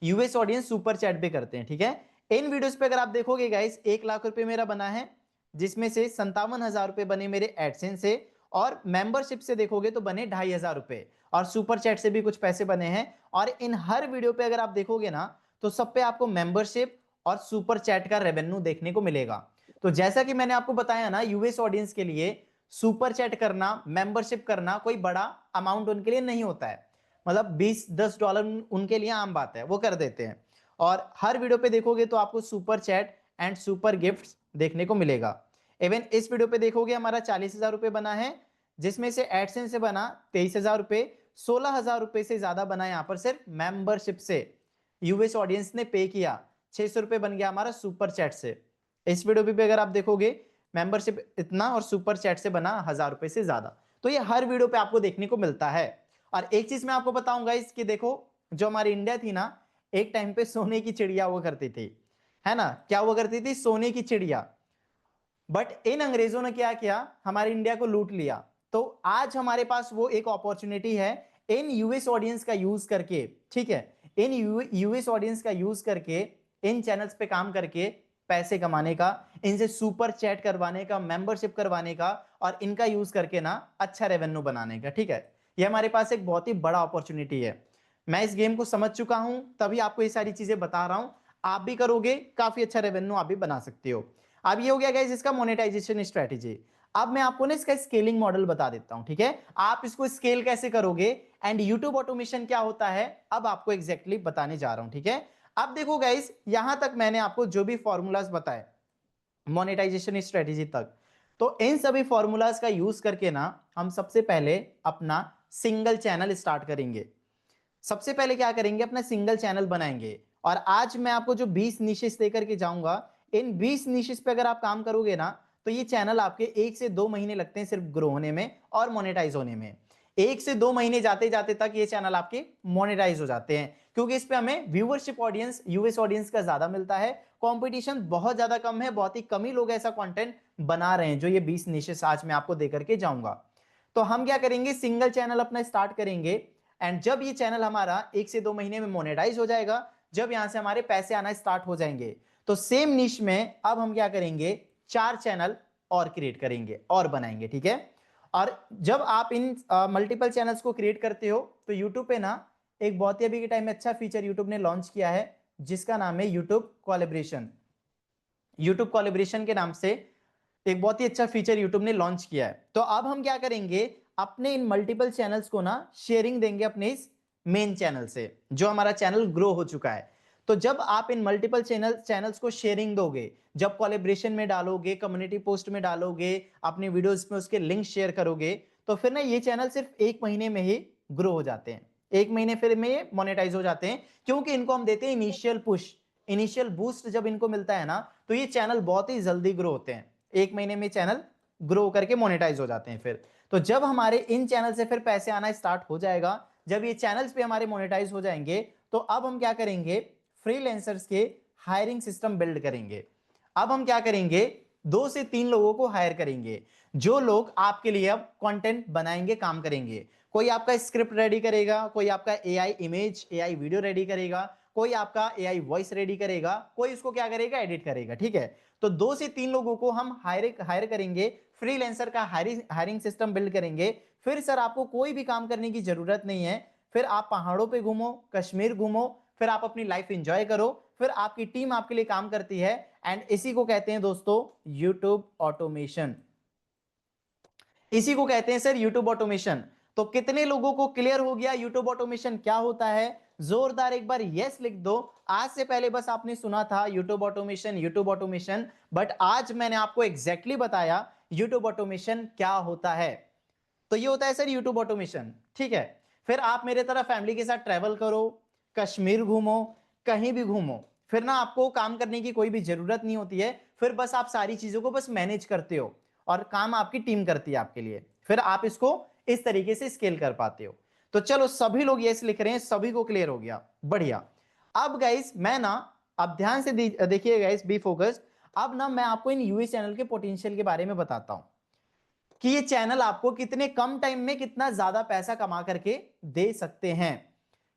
यूएस ऑडियंस सुपर चैट भी करते हैं, ठीक है। इन वीडियोस पे अगर आप देखोगे गाइस, 1 लाख रुपए मेरा बना है, जिसमें से 57,000 रुपए बने मेरे एडसेंस से, और मेंबरशिप से देखोगे तो बने 2500 रुपए, और सुपर चैट से भी कुछ पैसे बने हैं। और इन हर वीडियो पे अगर आप देखोगे ना, तो सब पे आपको मेंबरशिप और सुपर चैट का रेवेन्यू देखने को मिलेगा। तो जैसा कि मैंने आपको बताया ना, यूएस ऑडियंस के लिए सुपर चैट करना, मेंबरशिप करना कोई बड़ा अमाउंट उनके लिए नहीं होता है। मतलब $20-10 उनके लिए आम बात है, वो कर देते हैं। और हर वीडियो पे देखोगे तो आपको super chat and super gifts देखने को मिलेगा। इवन इस वीडियो पे देखोगे हमारा 40,000 रुपए बना है, जिसमें से एडसेंस से बना 23,000 रुपए, 16,000 रुपए से ज्यादा बना यहाँ पर सिर्फ मेंबरशिप से। यूएस ऑडियंस ने पे किया, 600 रुपए बन गया हमारा सुपर चैट से। इस वीडियो पे अगर आप देखोगे, मेंबरशिप इतना और सुपर चैट से बना 1000 रुपए से ज्यादा। तो ये हर वीडियो पे आपको देखने को मिलता है। और एक चीज मैं आपको बताऊंगा इसकी, देखो जो हमारी इंडिया थी ना, एक टाइम पे सोने की चिड़िया हुआ करती थी, है ना। क्या हुआ करती थी? सोने की चिड़िया। बट इन अंग्रेजों ने क्या किया, हमारी इंडिया को लूट लिया। तो आज हमारे पास वो एक अपॉर्चुनिटी है, इन यूएस ऑडियंस का यूज करके, ठीक है, इन यूएस ऑडियंस का यूज करके, इन चैनल्स पे काम करके पैसे कमाने का, इनसे सुपर चैट करवाने का, मेंबरशिप करवाने का, और इनका यूज करके ना अच्छा रेवेन्यू बनाने का, ठीक है। ये हमारे पास एक बहुत ही बड़ा अपॉर्चुनिटी है। मैं इस गेम को समझ चुका हूं, तभी आपको ये सारी चीजें बता रहा हूं। आप भी करोगे, काफी अच्छा रेवेन्यू आप भी बना सकते हो। अब ये हो गया गाइस इसका मोनेटाइजेशन स्ट्रेटेजी। अब मैं आपको ना इसका स्केलिंग मॉडल बता देता हूं, ठीक है। आप इसको स्केल कैसे करोगे एंड यूट्यूब ऑटोमेशन क्या होता है, अब आपको एग्जैक्टली बताने जा रहा हूं, ठीक है। अब देखो गाइस, यहां तक मैंने आपको जो भी फॉर्मूलाज बताए मोनेटाइजेशन स्ट्रेटेजी तक, तो इन सभी फॉर्मूलाज का यूज करके ना हम सबसे पहले अपना सिंगल चैनल स्टार्ट करेंगे। सबसे पहले क्या करेंगे, अपना सिंगल चैनल बनाएंगे। और आज मैं आपको जो 20 निशेस देकर के जाऊंगा, इन 20 निशेस पे अगर आप काम करोगे ना, तो ये चैनल आपके 1 से 2 महीने लगते हैं सिर्फ ग्रो होने में और मोनेटाइज होने में। 1 से 2 महीने जाते जाते तक ये चैनल आपके मोनेटाइज हो जाते हैं, क्योंकि इस पे हमें व्यूअरशिप ऑडियंस यूएस ऑडियंस का ज्यादा मिलता है। कंपटीशन बहुत ज्यादा कम है, बहुत ही कम ही लोग ऐसा कंटेंट बना रहे हैं जो ये 20 निशेस आज मैं आपको देकर के जाऊंगा। तो हम क्या करेंगे, सिंगल चैनल अपना स्टार्ट करेंगे। एंड जब ये चैनल हमारा 1 से 2 महीने में मोनेटाइज हो जाएगा, जब यहां से हमारे पैसे आना स्टार्ट हो जाएंगे, तो सेम निश में अब हम क्या करेंगे, 4 चैनल और क्रिएट करेंगे और बनाएंगे, ठीक है। और जब आप इन मल्टीपल चैनल्स को क्रिएट करते हो, तो यूट्यूब पे ना एक बहुत ही अभी के टाइम में अच्छा फीचर यूट्यूब ने लॉन्च किया है, जिसका नाम है यूट्यूब कोलैबोरेशन। यूट्यूब कोलैबोरेशन के नाम से एक बहुत ही अच्छा फीचर यूट्यूब ने लॉन्च किया है। तो अब हम क्या करेंगे, अपने इन मल्टीपल चैनल्स को ना शेयरिंग देंगे अपने इस मेन चैनल से, जो हमारा चैनल ग्रो हो चुका है। तो जब आप इन मल्टीपल चैनल्स को शेयरिंग दोगे, जब कोलैबोरेशन में डालोगे, कम्युनिटी पोस्ट में डालोगे, अपने वीडियोस में उसके लिंक शेयर करोगे, तो फिर ना ये चैनल सिर्फ 1 महीने में ही ग्रो हो जाते हैं। 1 महीने फिर में ये मोनेटाइज हो जाते हैं, क्योंकि इनको हम देते हैं इनिशियल पुश, इनिशियल बूस्ट जब इनको मिलता है ना, तो ये चैनल बहुत ही जल्दी ग्रो होते हैं। 1 महीने में चैनल ग्रो करके मोनेटाइज हो जाते हैं। फिर तो जब हमारे इन चैनल से फिर पैसे आना स्टार्ट हो जाएगा, जब ये चैनल्स पे हमारे मोनेटाइज हो जाएंगे, तो अब हम क्या करेंगे, फ्रीलांसर्स के हायरिंग सिस्टम बिल्ड करेंगे। अब हम क्या करेंगे, 2 से 3 लोगों को हायर करेंगे, जो लोग आपके लिए अब कंटेंट बनाएंगे, काम करेंगे। कोई आपका स्क्रिप्ट रेडी करेगा, कोई आपका AI image, AI video ready करेगा, कोई आपका एआई वॉइस रेडी करेगा, कोई इसको क्या करेगा, एडिट करेगा, ठीक है। तो 2 से 3 लोगों को हम हायर करेंगे, फ्रीलांसर का हायरिंग सिस्टम बिल्ड करेंगे, फिर सर आपको कोई भी काम करने की जरूरत नहीं है, फिर आप पहाड़ों पे घूमो, कश्मीर घूमो, फिर आप अपनी लाइफ एंजॉय करो, फिर आपकी टीम आपके लिए काम करती है। एंड इसी को कहते हैं दोस्तों यूट्यूब ऑटोमेशन। इसी को कहते हैं सर यूट्यूब ऑटोमेशन। तो कितने लोगों को क्लियर हो गया यूट्यूब ऑटोमेशन क्या होता है? जोरदार एक बार यस लिख दो। आज से पहले बस आपने सुना था YouTube automation, YouTube automation, but आज मैंने आपको एग्जैक्टली बताया यूट्यूब ऑटोमेशन क्या होता है। तो ये होता है सर यूट्यूब ऑटोमेशन, ठीक है। फिर आप मेरे तरह फैमिली के साथ ट्रैवल करो, कश्मीर घूमो, कहीं भी घूमो, फिर ना आपको काम करने की कोई भी जरूरत नहीं होती है, फिर बस आप सारी चीजों को बस मैनेज करते हो और काम आपकी टीम करती है आपके लिए, फिर आप इसको इस तरीके से स्केल कर पाते हो। तो चलो सभी लोग यस लिख रहे हैं, सभी को क्लियर हो गया, बढ़िया। अब गाइस मैं ना, अब ध्यान से देखिए गाइस, बी फोकस्ड। अब ना मैं आपको इन यूएस चैनल के पोटेंशियल के बारे में बताता हूं कि ये चैनल आपको कितने कम टाइम में कितना ज्यादा पैसा कमा करके दे सकते हैं।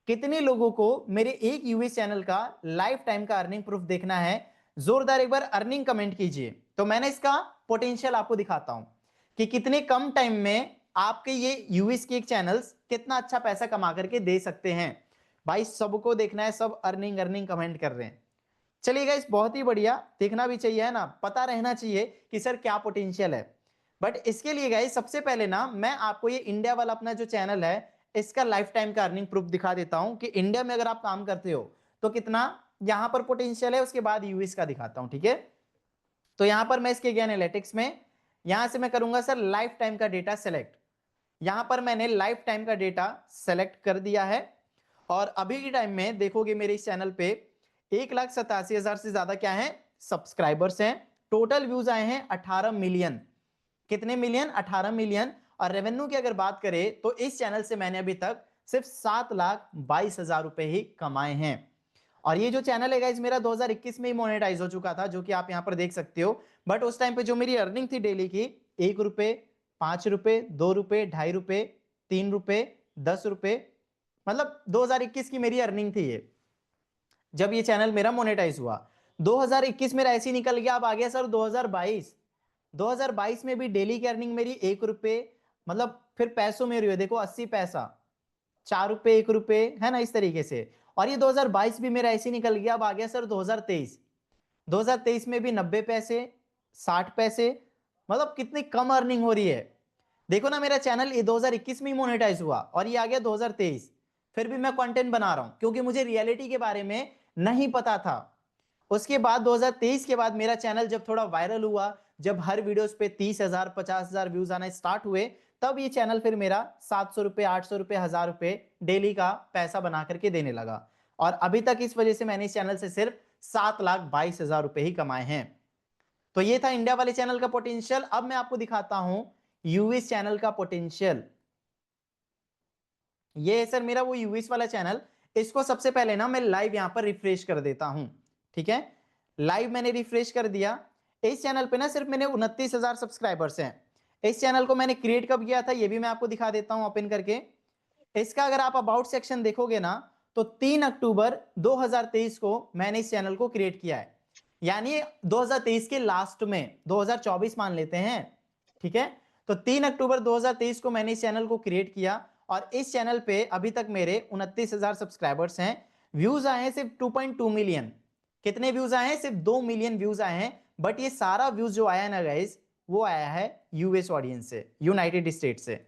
कितने लोगों को मेरे एक यूएस चैनल का लाइफ टाइम का अर्निंग प्रूफ देखना है? जोरदार एक बार अर्निंग कमेंट कीजिए, तो मैंने इसका पोटेंशियल आपको दिखाता हूं कि कितने कम टाइम में आपके ये यूएस के चैनल्स कितना अच्छा पैसा कमा करके दे सकते हैं। भाई सबको देखना है, सब अर्निंग अर्निंग कमेंट कर रहे हैं। चलिए गाइस बहुत ही बढ़िया, देखना भी चाहिए है ना, पता रहना चाहिए कि सर क्या पोटेंशियल है। बट इसके लिए गाइस सबसे पहले ना मैं आपको ये इंडिया वाला अपना जो चैनल है इसका लाइफ टाइम का अर्निंग प्रूफ दिखा देता हूं कि इंडिया में अगर आप काम करते हो तो कितना यहां पर पोटेंशियल है, उसके बाद यूएस का दिखाता हूं, ठीक है। तो यहां पर मैं इसके गया एनालिटिक्स में, यहां से मैं करूंगा सर लाइफ टाइम का डेटा सेलेक्ट। यहां पर मैंने लाइफ टाइम का डेटा सेलेक्ट कर दिया है और अभी के टाइम में देखोगे मेरे इस चैनल पे 1,87,000 से ज्यादा क्या है सब्सक्राइबर्स हैं। टोटल व्यूज आए हैं 18 मिलियन। कितने मिलियन? 18 मिलियन। और रेवेन्यू की अगर बात करें तो इस चैनल से मैंने अभी तक सिर्फ 7,22,000 रुपए ही कमाए हैं। और ये जो चैनल है गाइस मेरा 2021 में ही मोनेटाइज हो चुका था, जो कि आप यहां पर देख सकते हो। बट उस टाइम पे जो मेरी अर्निंग थी डेली की 1 रुपए, 5 रुपए, 2 रुपए, 2.5 रुपए, 3 रुपए, 10 रुपए, मतलब 2021 की मेरी अर्निंग थी ये, जब ये चैनल मेरा मोनेटाइज हुआ। 2021 मेरा ऐसे ही निकल गया, अब आ गया सर 2022 में भी डेली की अर्निंग मेरी 1 रुपए, मतलब फिर पैसों में रही है देखो 80 पैसा, 4 रुपए, 1 रुपए, है ना, इस तरीके से। और ये 2022 भी मेरा ऐसे ही निकल गया, अब आ गया सर 2023 में भी 90 पैसे, 60 पैसे, मतलब कितनी कम अर्निंग हो रही है। देखो ना मेरा चैनल ये 2021 में ही मोनेटाइज हुआ और ये आ गया 2023, फिर भी मैं कंटेंट बना रहा हूं क्योंकि मुझे रियलिटी के बारे में नहीं पता था। उसके बाद 2023 के बाद मेरा चैनल जब थोड़ा वायरल हुआ, जब हर वीडियोस पे 30,000 50,000 व्यूज आना स्टार्ट हुए, तब ये चैनल फिर मेरा 700 रुपए, 800 रुपए, 1000 रुपए डेली का पैसा बना करके देने लगा। और अभी तक इस वजह से मैंने इस चैनल से सिर्फ 7,22,000 रुपए ही कमाए हैं। तो ये था इंडिया वाले चैनल का पोटेंशियल। अब मैं आपको दिखाता हूं यूएस चैनल का पोटेंशियल। ये है सर मेरा वो यूएस वाला चैनल। इसको सबसे पहले ना मैं लाइव यहां पर रिफ्रेश कर देता हूं, ठीक है। लाइव मैंने रिफ्रेश कर दिया। इस चैनल पे ना सिर्फ मैंने 29,000 सब्सक्राइबर्स हैं। इस चैनल को मैंने क्रिएट कब किया था ये भी मैं आपको दिखा देता हूं ओपन करके। इसका अगर आप अबाउट सेक्शन देखोगे ना तो 3 अक्टूबर 2023 को मैंने इस चैनल को क्रिएट किया है, यानी 2023 के लास्ट में, 2024 मान लेते हैं, ठीक है। तो 3 अक्टूबर 2023 को मैंने इस चैनल को क्रिएट किया और इस चैनल पे अभी तक मेरे 29,000 सब्सक्राइबर्स हैं। व्यूज आए हैं सिर्फ 2.2 मिलियन। कितने व्यूज आए हैं? सिर्फ 2 मिलियन व्यूज आए हैं। बट ये सारा व्यूज जो आया है ना गाइस, वो आया है यूएस ऑडियंस से, यूनाइटेड स्टेट से।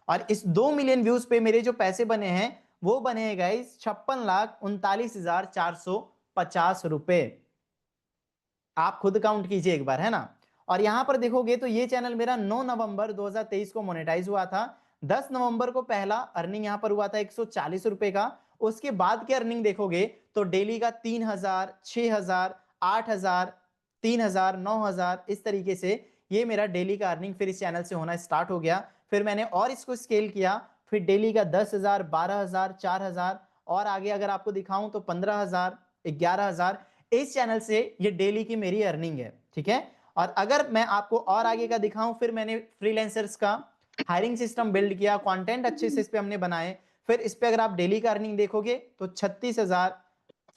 और इस 2 मिलियन व्यूज पे मेरे जो पैसे बने हैं वो बने हैं गाइस 56,39,450 रुपए। आप खुद काउंट कीजिए एक बार, है ना। और यहां पर देखोगे तो ये चैनल मेरा 9 नवंबर 2023 को मोनेटाइज हुआ था। 10 नवंबर को पहला अर्निंग यहां पर हुआ था 140 रुपए का। उसके बाद के अर्निंग देखोगे तो डेली का 3,000, 6,000, 8,000, 3,000, 9,000, इस तरीके से ये मेरा डेली का अर्निंग फिर इस चैनल से होना स्टार्ट हो गया। फिर मैंने और इसको स्केल किया, फिर डेली का 10,000, 12,000, 4,000 और आगे अगर आपको दिखाऊं तो 15,000, 11,000। इस चैनल से ये डेली की मेरी अर्निंग है, ठीक है। और अगर मैं आपको और आगे का दिखाऊं, फिर मैंने फ्रीलांसर्स का हायरिंग सिस्टम बिल्ड किया, कंटेंट अच्छे से इस पे हमने बनाए। फिर इस पे अगर आप डेली का अर्निंग देखोगे तो 36,000,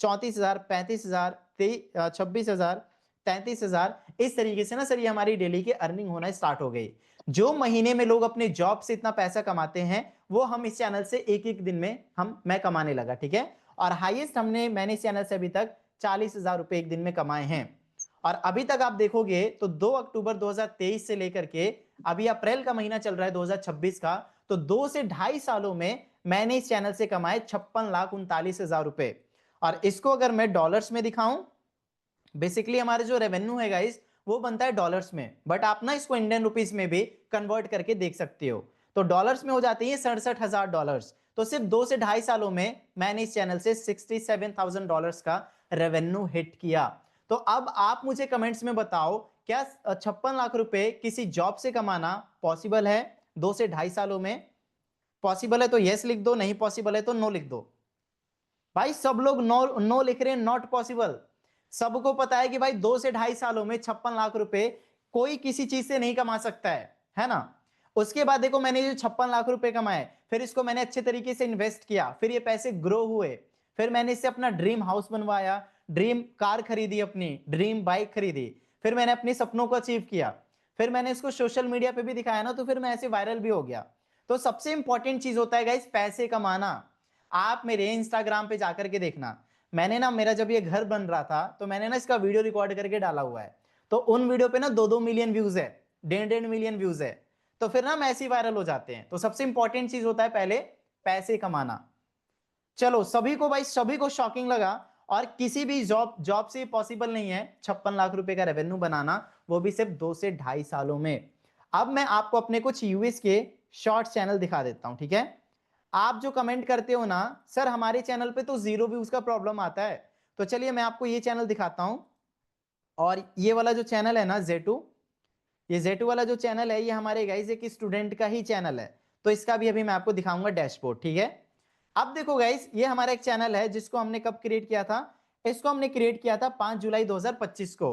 34,000, 35,000, 26,000, 33,000, इस तरीके से ना सर ये हमारी डेली की अर्निंग होना स्टार्ट हो गई। जो महीने में लोग अपने जॉब से इतना पैसा कमाते हैं वो हम इस चैनल से एक एक दिन में मैं कमाने लगा, ठीक है। और हाईएस्ट मैंने इस चैनल से अभी तक 40,000 रुपए एक दिन में कमाए हैं। और अभी तक आप देखोगे तो 2 अक्टूबर 2023 से लेकर के अभी अप्रैल का महीना चल रहा है 2026 का, तो 2 से 2.5 सालों में मैंने इस चैनल से कमाए 56,39,000 रुपए। और इसको अगर मैं डॉलर्स में दिखाऊं, बेसिकली हमारे जो रेवेन्यू है गाइस वो बनता है डॉलर्स में, बट आप ना इसको इंडियन रुपीस में भी कन्वर्ट करके देख सकते हो। तो डॉलर्स में हो जाती है $67,000। तो सिर्फ 2 से 2.5 सालों में मैंने इस चैनल से $67,000 का रेवेन्यू हिट किया। तो अब आप मुझे कमेंट्स में बताओ, क्या 56 लाख रुपए किसी जॉब से कमाना पॉसिबल है 2 से 2.5 सालों में? पॉसिबल है तो यस लिख दो, नहीं पॉसिबल है तो नो लिख दो। भाई सब लोग नो नो लिख रहे हैं, नॉट पॉसिबल। सबको पता है कि भाई 2 से 2.5 सालों में 56 लाख रुपए कोई किसी चीज से नहीं कमा सकता है ना। उसके बाद देखो मैंने जो 56 लाख रुपए कमाए, फिर इसको मैंने अच्छे तरीके से इन्वेस्ट किया, फिर ये पैसे ग्रो हुए, फिर मैंने इससे अपना ड्रीम हाउस बनवाया, ड्रीम कार खरीदी, अपनी ड्रीम बाइक खरीदी, फिर मैंने अपने सपनों को अचीव किया, फिर मैंने इसको सोशल मीडिया पे भी दिखाया ना, तो फिर मैं ऐसे वायरल भी हो गया। तो सबसे इंपॉर्टेंट चीज होता है गाइस पैसे कमाना। आप मेरे इंस्टाग्राम पे जाकर के देखना, मैंने ना मेरा जब ये घर बन रहा था तो मैंने ना इसका वीडियो रिकॉर्ड करके डाला हुआ है, तो उन वीडियो पे ना 2-2 मिलियन व्यूज है, 1.5 मिलियन व्यूज है। तो फिर ना हम ऐसे ही वायरल हो जाते हैं। तो सबसे इंपॉर्टेंट चीज होता है पहले पैसे कमाना। चलो सभी को भाई, सभी को शॉकिंग लगा, और किसी भी जॉब से पॉसिबल नहीं है 56 लाख रुपए का रेवेन्यू बनाना, वो भी सिर्फ 2 से 2.5 सालों में। अब मैं आपको अपने कुछ यूएस के शॉर्ट चैनल दिखा देता हूं, ठीक है। आप जो कमेंट करते हो ना, सर हमारे चैनल पे तो 0 व्यूज का प्रॉब्लम आता है, तो चलिए मैं आपको ये चैनल दिखाता हूं। और ये वाला जो चैनल है ना Z2, ये Z2 वाला जो चैनल है ये हमारे गाइस एक स्टूडेंट का ही चैनल है, तो इसका भी अभी मैं आपको दिखाऊंगा डैशबोर्ड, ठीक है। अब देखो गाइस, ये हमारा एक चैनल है जिसको हमने कब क्रिएट किया था? इसको हमने क्रिएट किया था 5 जुलाई 2025 को,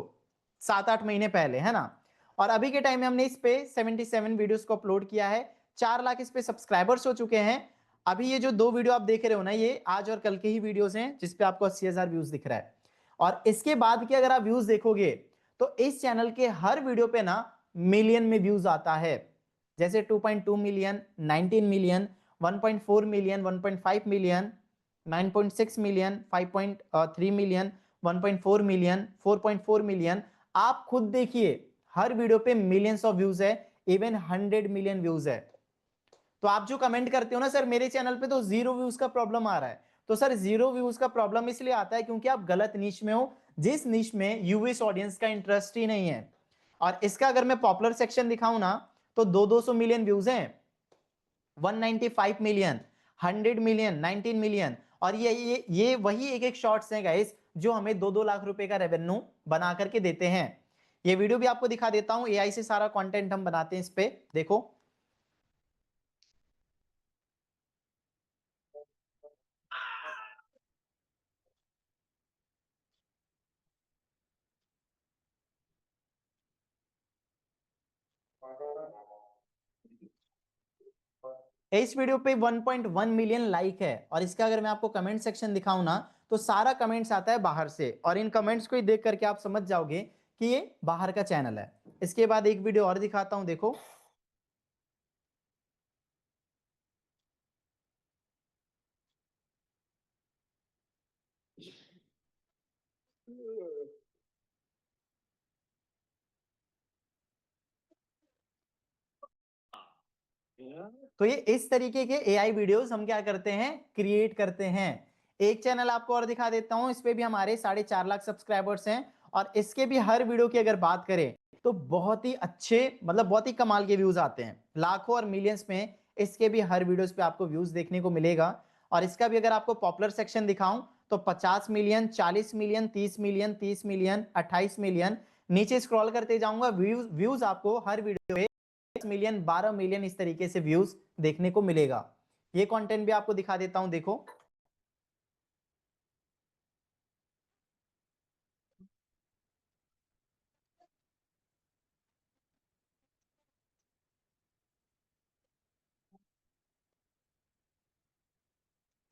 7-8 महीने पहले, है ना। और अभी के टाइम में हमने इस पे 77 वीडियोस को अपलोड किया है, 4 लाख इस पे सब्सक्राइबर्स हो चुके हैं। अभी ये जो 2 वीडियो आप देख रहे हो ना, ये आज और कल के ही वीडियोस हैं जिसपे आपको 80,000 व्यूज दिख रहा है। और इसके बाद के अगर आप व्यूज देखोगे तो इस चैनल के हर वीडियो पे ना मिलियन में व्यूज आता है, जैसे 2.2 million, 19 million, 1.4 million, 1.5 million, 9.6 million, 5.3 million, 1.4 million, 4.4 million. आप खुद देखिए हर वीडियो पे मिलियंस ऑफ व्यूज है, इवन 100 मिलियन व्यूज है। तो आप जो कमेंट करते हो ना, सर मेरे चैनल पे तो 0 व्यूज का प्रॉब्लम आ रहा है, तो सर 0 व्यूज का प्रॉब्लम इसलिए आता है क्योंकि आप गलत नीश में हो, जिस नीश में यूएस ऑडियंस का इंटरेस्ट ही नहीं है। और इसका अगर मैं पॉपुलर सेक्शन दिखाऊं ना, तो 200 मिलियन व्यूज हैं, 195 मिलियन, 100 मिलियन, 19 मिलियन। और ये वही एक एक शॉर्ट्स हैं गाइस जो हमें 2-2 लाख रुपए का रेवेन्यू बना करके देते हैं। ये वीडियो भी आपको दिखा देता हूं, एआई से सारा कंटेंट हम बनाते हैं इस पे, देखो। इस वीडियो पे 1.1 मिलियन लाइक है, और इसका अगर मैं आपको कमेंट सेक्शन दिखाऊं ना, तो सारा कमेंट्स आता है बाहर से, और इन कमेंट्स को ही देख करके आप समझ जाओगे कि ये बाहर का चैनल है। इसके बाद एक वीडियो और दिखाता हूं, देखो। तो ये इस तरीके के एआई वीडियोस हम क्या करते हैं, क्रिएट करते हैं। एक चैनल आपको और दिखा देता हूं, इस पे भी हमारे 4.5 लाख सब्सक्राइबर्स हैं, और इसके भी हर वीडियो की अगर बात करें तो बहुत ही अच्छे, मतलब बहुत ही कमाल के व्यूज आते हैं, लाखों और मिलियंस में इसके भी हर वीडियोस पे आपको व्यूज देखने को मिलेगा। और इसका भी अगर आपको पॉपुलर सेक्शन दिखाऊं तो 50 million, 40 million, 30 million, 30 million, 28 million, नीचे स्क्रॉल करते जाऊंगा, व्यूज आपको हर वीडियो पे मिलियन, 12 मिलियन इस तरीके से व्यूज देखने को मिलेगा। ये कंटेंट भी आपको दिखा देता हूं, देखो।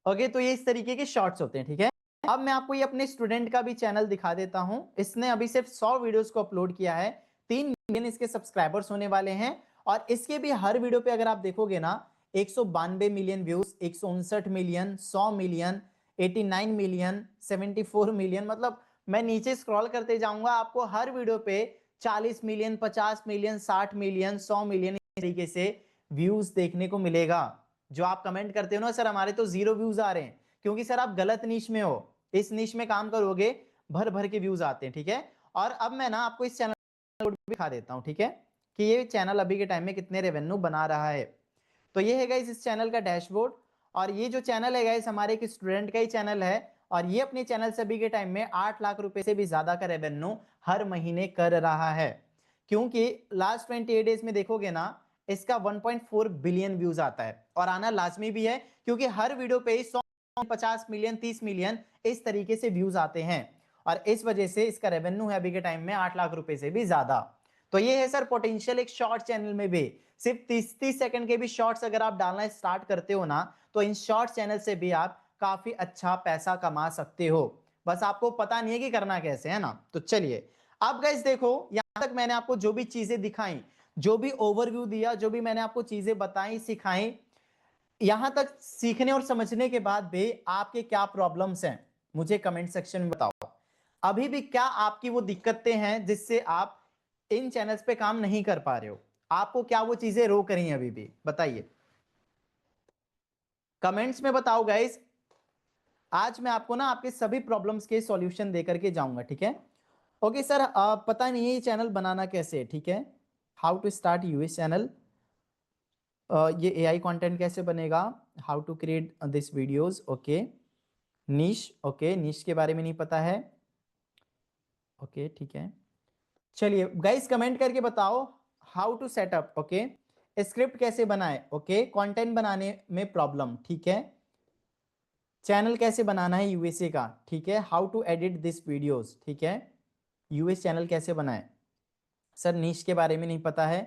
ओके, तो ये इस तरीके के शॉर्ट्स होते हैं, ठीक है। अब मैं आपको ये अपने स्टूडेंट का भी चैनल दिखा देता हूं। इसने अभी सिर्फ 100 वीडियोस को अपलोड किया है, 3 मिलियन इसके सब्सक्राइबर्स होने वाले हैं, और इसके भी हर वीडियो पे अगर आप देखोगे ना 192 million views, 159 million, 100 million, 89 million, 74 million, मतलब मैं नीचे स्क्रॉल करते जाऊंगा आपको हर वीडियो पे 40 मिलियन, 50 मिलियन, 60 मिलियन, 100 मिलियन इस तरीके से व्यूज देखने को मिलेगा। जो आप कमेंट करते हो ना सर हमारे तो 0 व्यूज आ रहे हैं, क्योंकि सर आप गलत नीश में हो। इस नीश में काम करोगे भर भर के व्यूज आते हैं, ठीक है। और अब मैं ना आपको इस चैनल को दिखा देता हूं, ठीक है, कि ये चैनल अभी के टाइम में कितने रेवेन्यू बना रहा है। तो ये है गाइस इस चैनल का डैशबोर्ड, और ये जो चैनल है गाइस हमारे एक स्टूडेंट का ही चैनल है, और ये अपने चैनल से अभी के टाइम में 8 लाख रुपए से भी ज्यादा का रेवेन्यू हर महीने कर रहा है। क्योंकि लास्ट 28 डेज में देखोगे ना इसका 1.4 बिलियन व्यूज आता है, और आना लाजमी भी है क्योंकि हर वीडियो पे 100, 50 मिलियन, 30 मिलियन इस तरीके से व्यूज आते हैं, और इस वजह से इसका रेवेन्यू है अभी के टाइम में 8 लाख रुपए से भी ज्यादा। तो ये है सर पोटेंशियल एक शॉर्ट चैनल में भी। सिर्फ 30-30 सेकंड के भी शॉर्ट्स अगर आप डालना स्टार्ट करते हो ना तो इन शॉर्ट चैनल से भी आप काफी अच्छा पैसा कमा सकते हो, बस आपको पता नहीं है कि करना कैसे, है ना। तो चलिए अब गाइस देखो, यहां तक मैंने आपको जो भी चीजें दिखाई, जो भी ओवरव्यू दिया, जो भी मैंने आपको चीजें बताई, सिखाई, यहां तक सीखने और समझने के बाद भी आपके क्या प्रॉब्लम्स हैं मुझे कमेंट सेक्शन में बताओ। अभी भी क्या आपकी वो दिक्कतें हैं जिससे आप इन चैनल्स पे काम नहीं कर पा रहे हो, आपको क्या वो चीजें रोक रही हैं, अभी भी बताइए कमेंट्स में बताओ गाइस। आज मैं आपको ना आपके सभी प्रॉब्लम्स के सॉल्यूशन दे करके जाऊंगा, ठीक है। ओके सर, पता नहीं है ये चैनल बनाना कैसे है, ठीक है। How to start US channel, ये एआई कंटेंट कैसे बनेगा, how to create this videos, okay. Niche, okay, niche के बारे में नहीं पता है, ओके ठीक है। चलिए गाइस कमेंट करके बताओ how to setup, okay, script कैसे बनाए, ओके, कंटेंट बनाने में प्रॉब्लम, ठीक है, चैनल कैसे बनाना है यूएसए का, ठीक है, how to edit this videos, ठीक है, यूएस चैनल कैसे बनाए, सर नीश के बारे में नहीं पता है,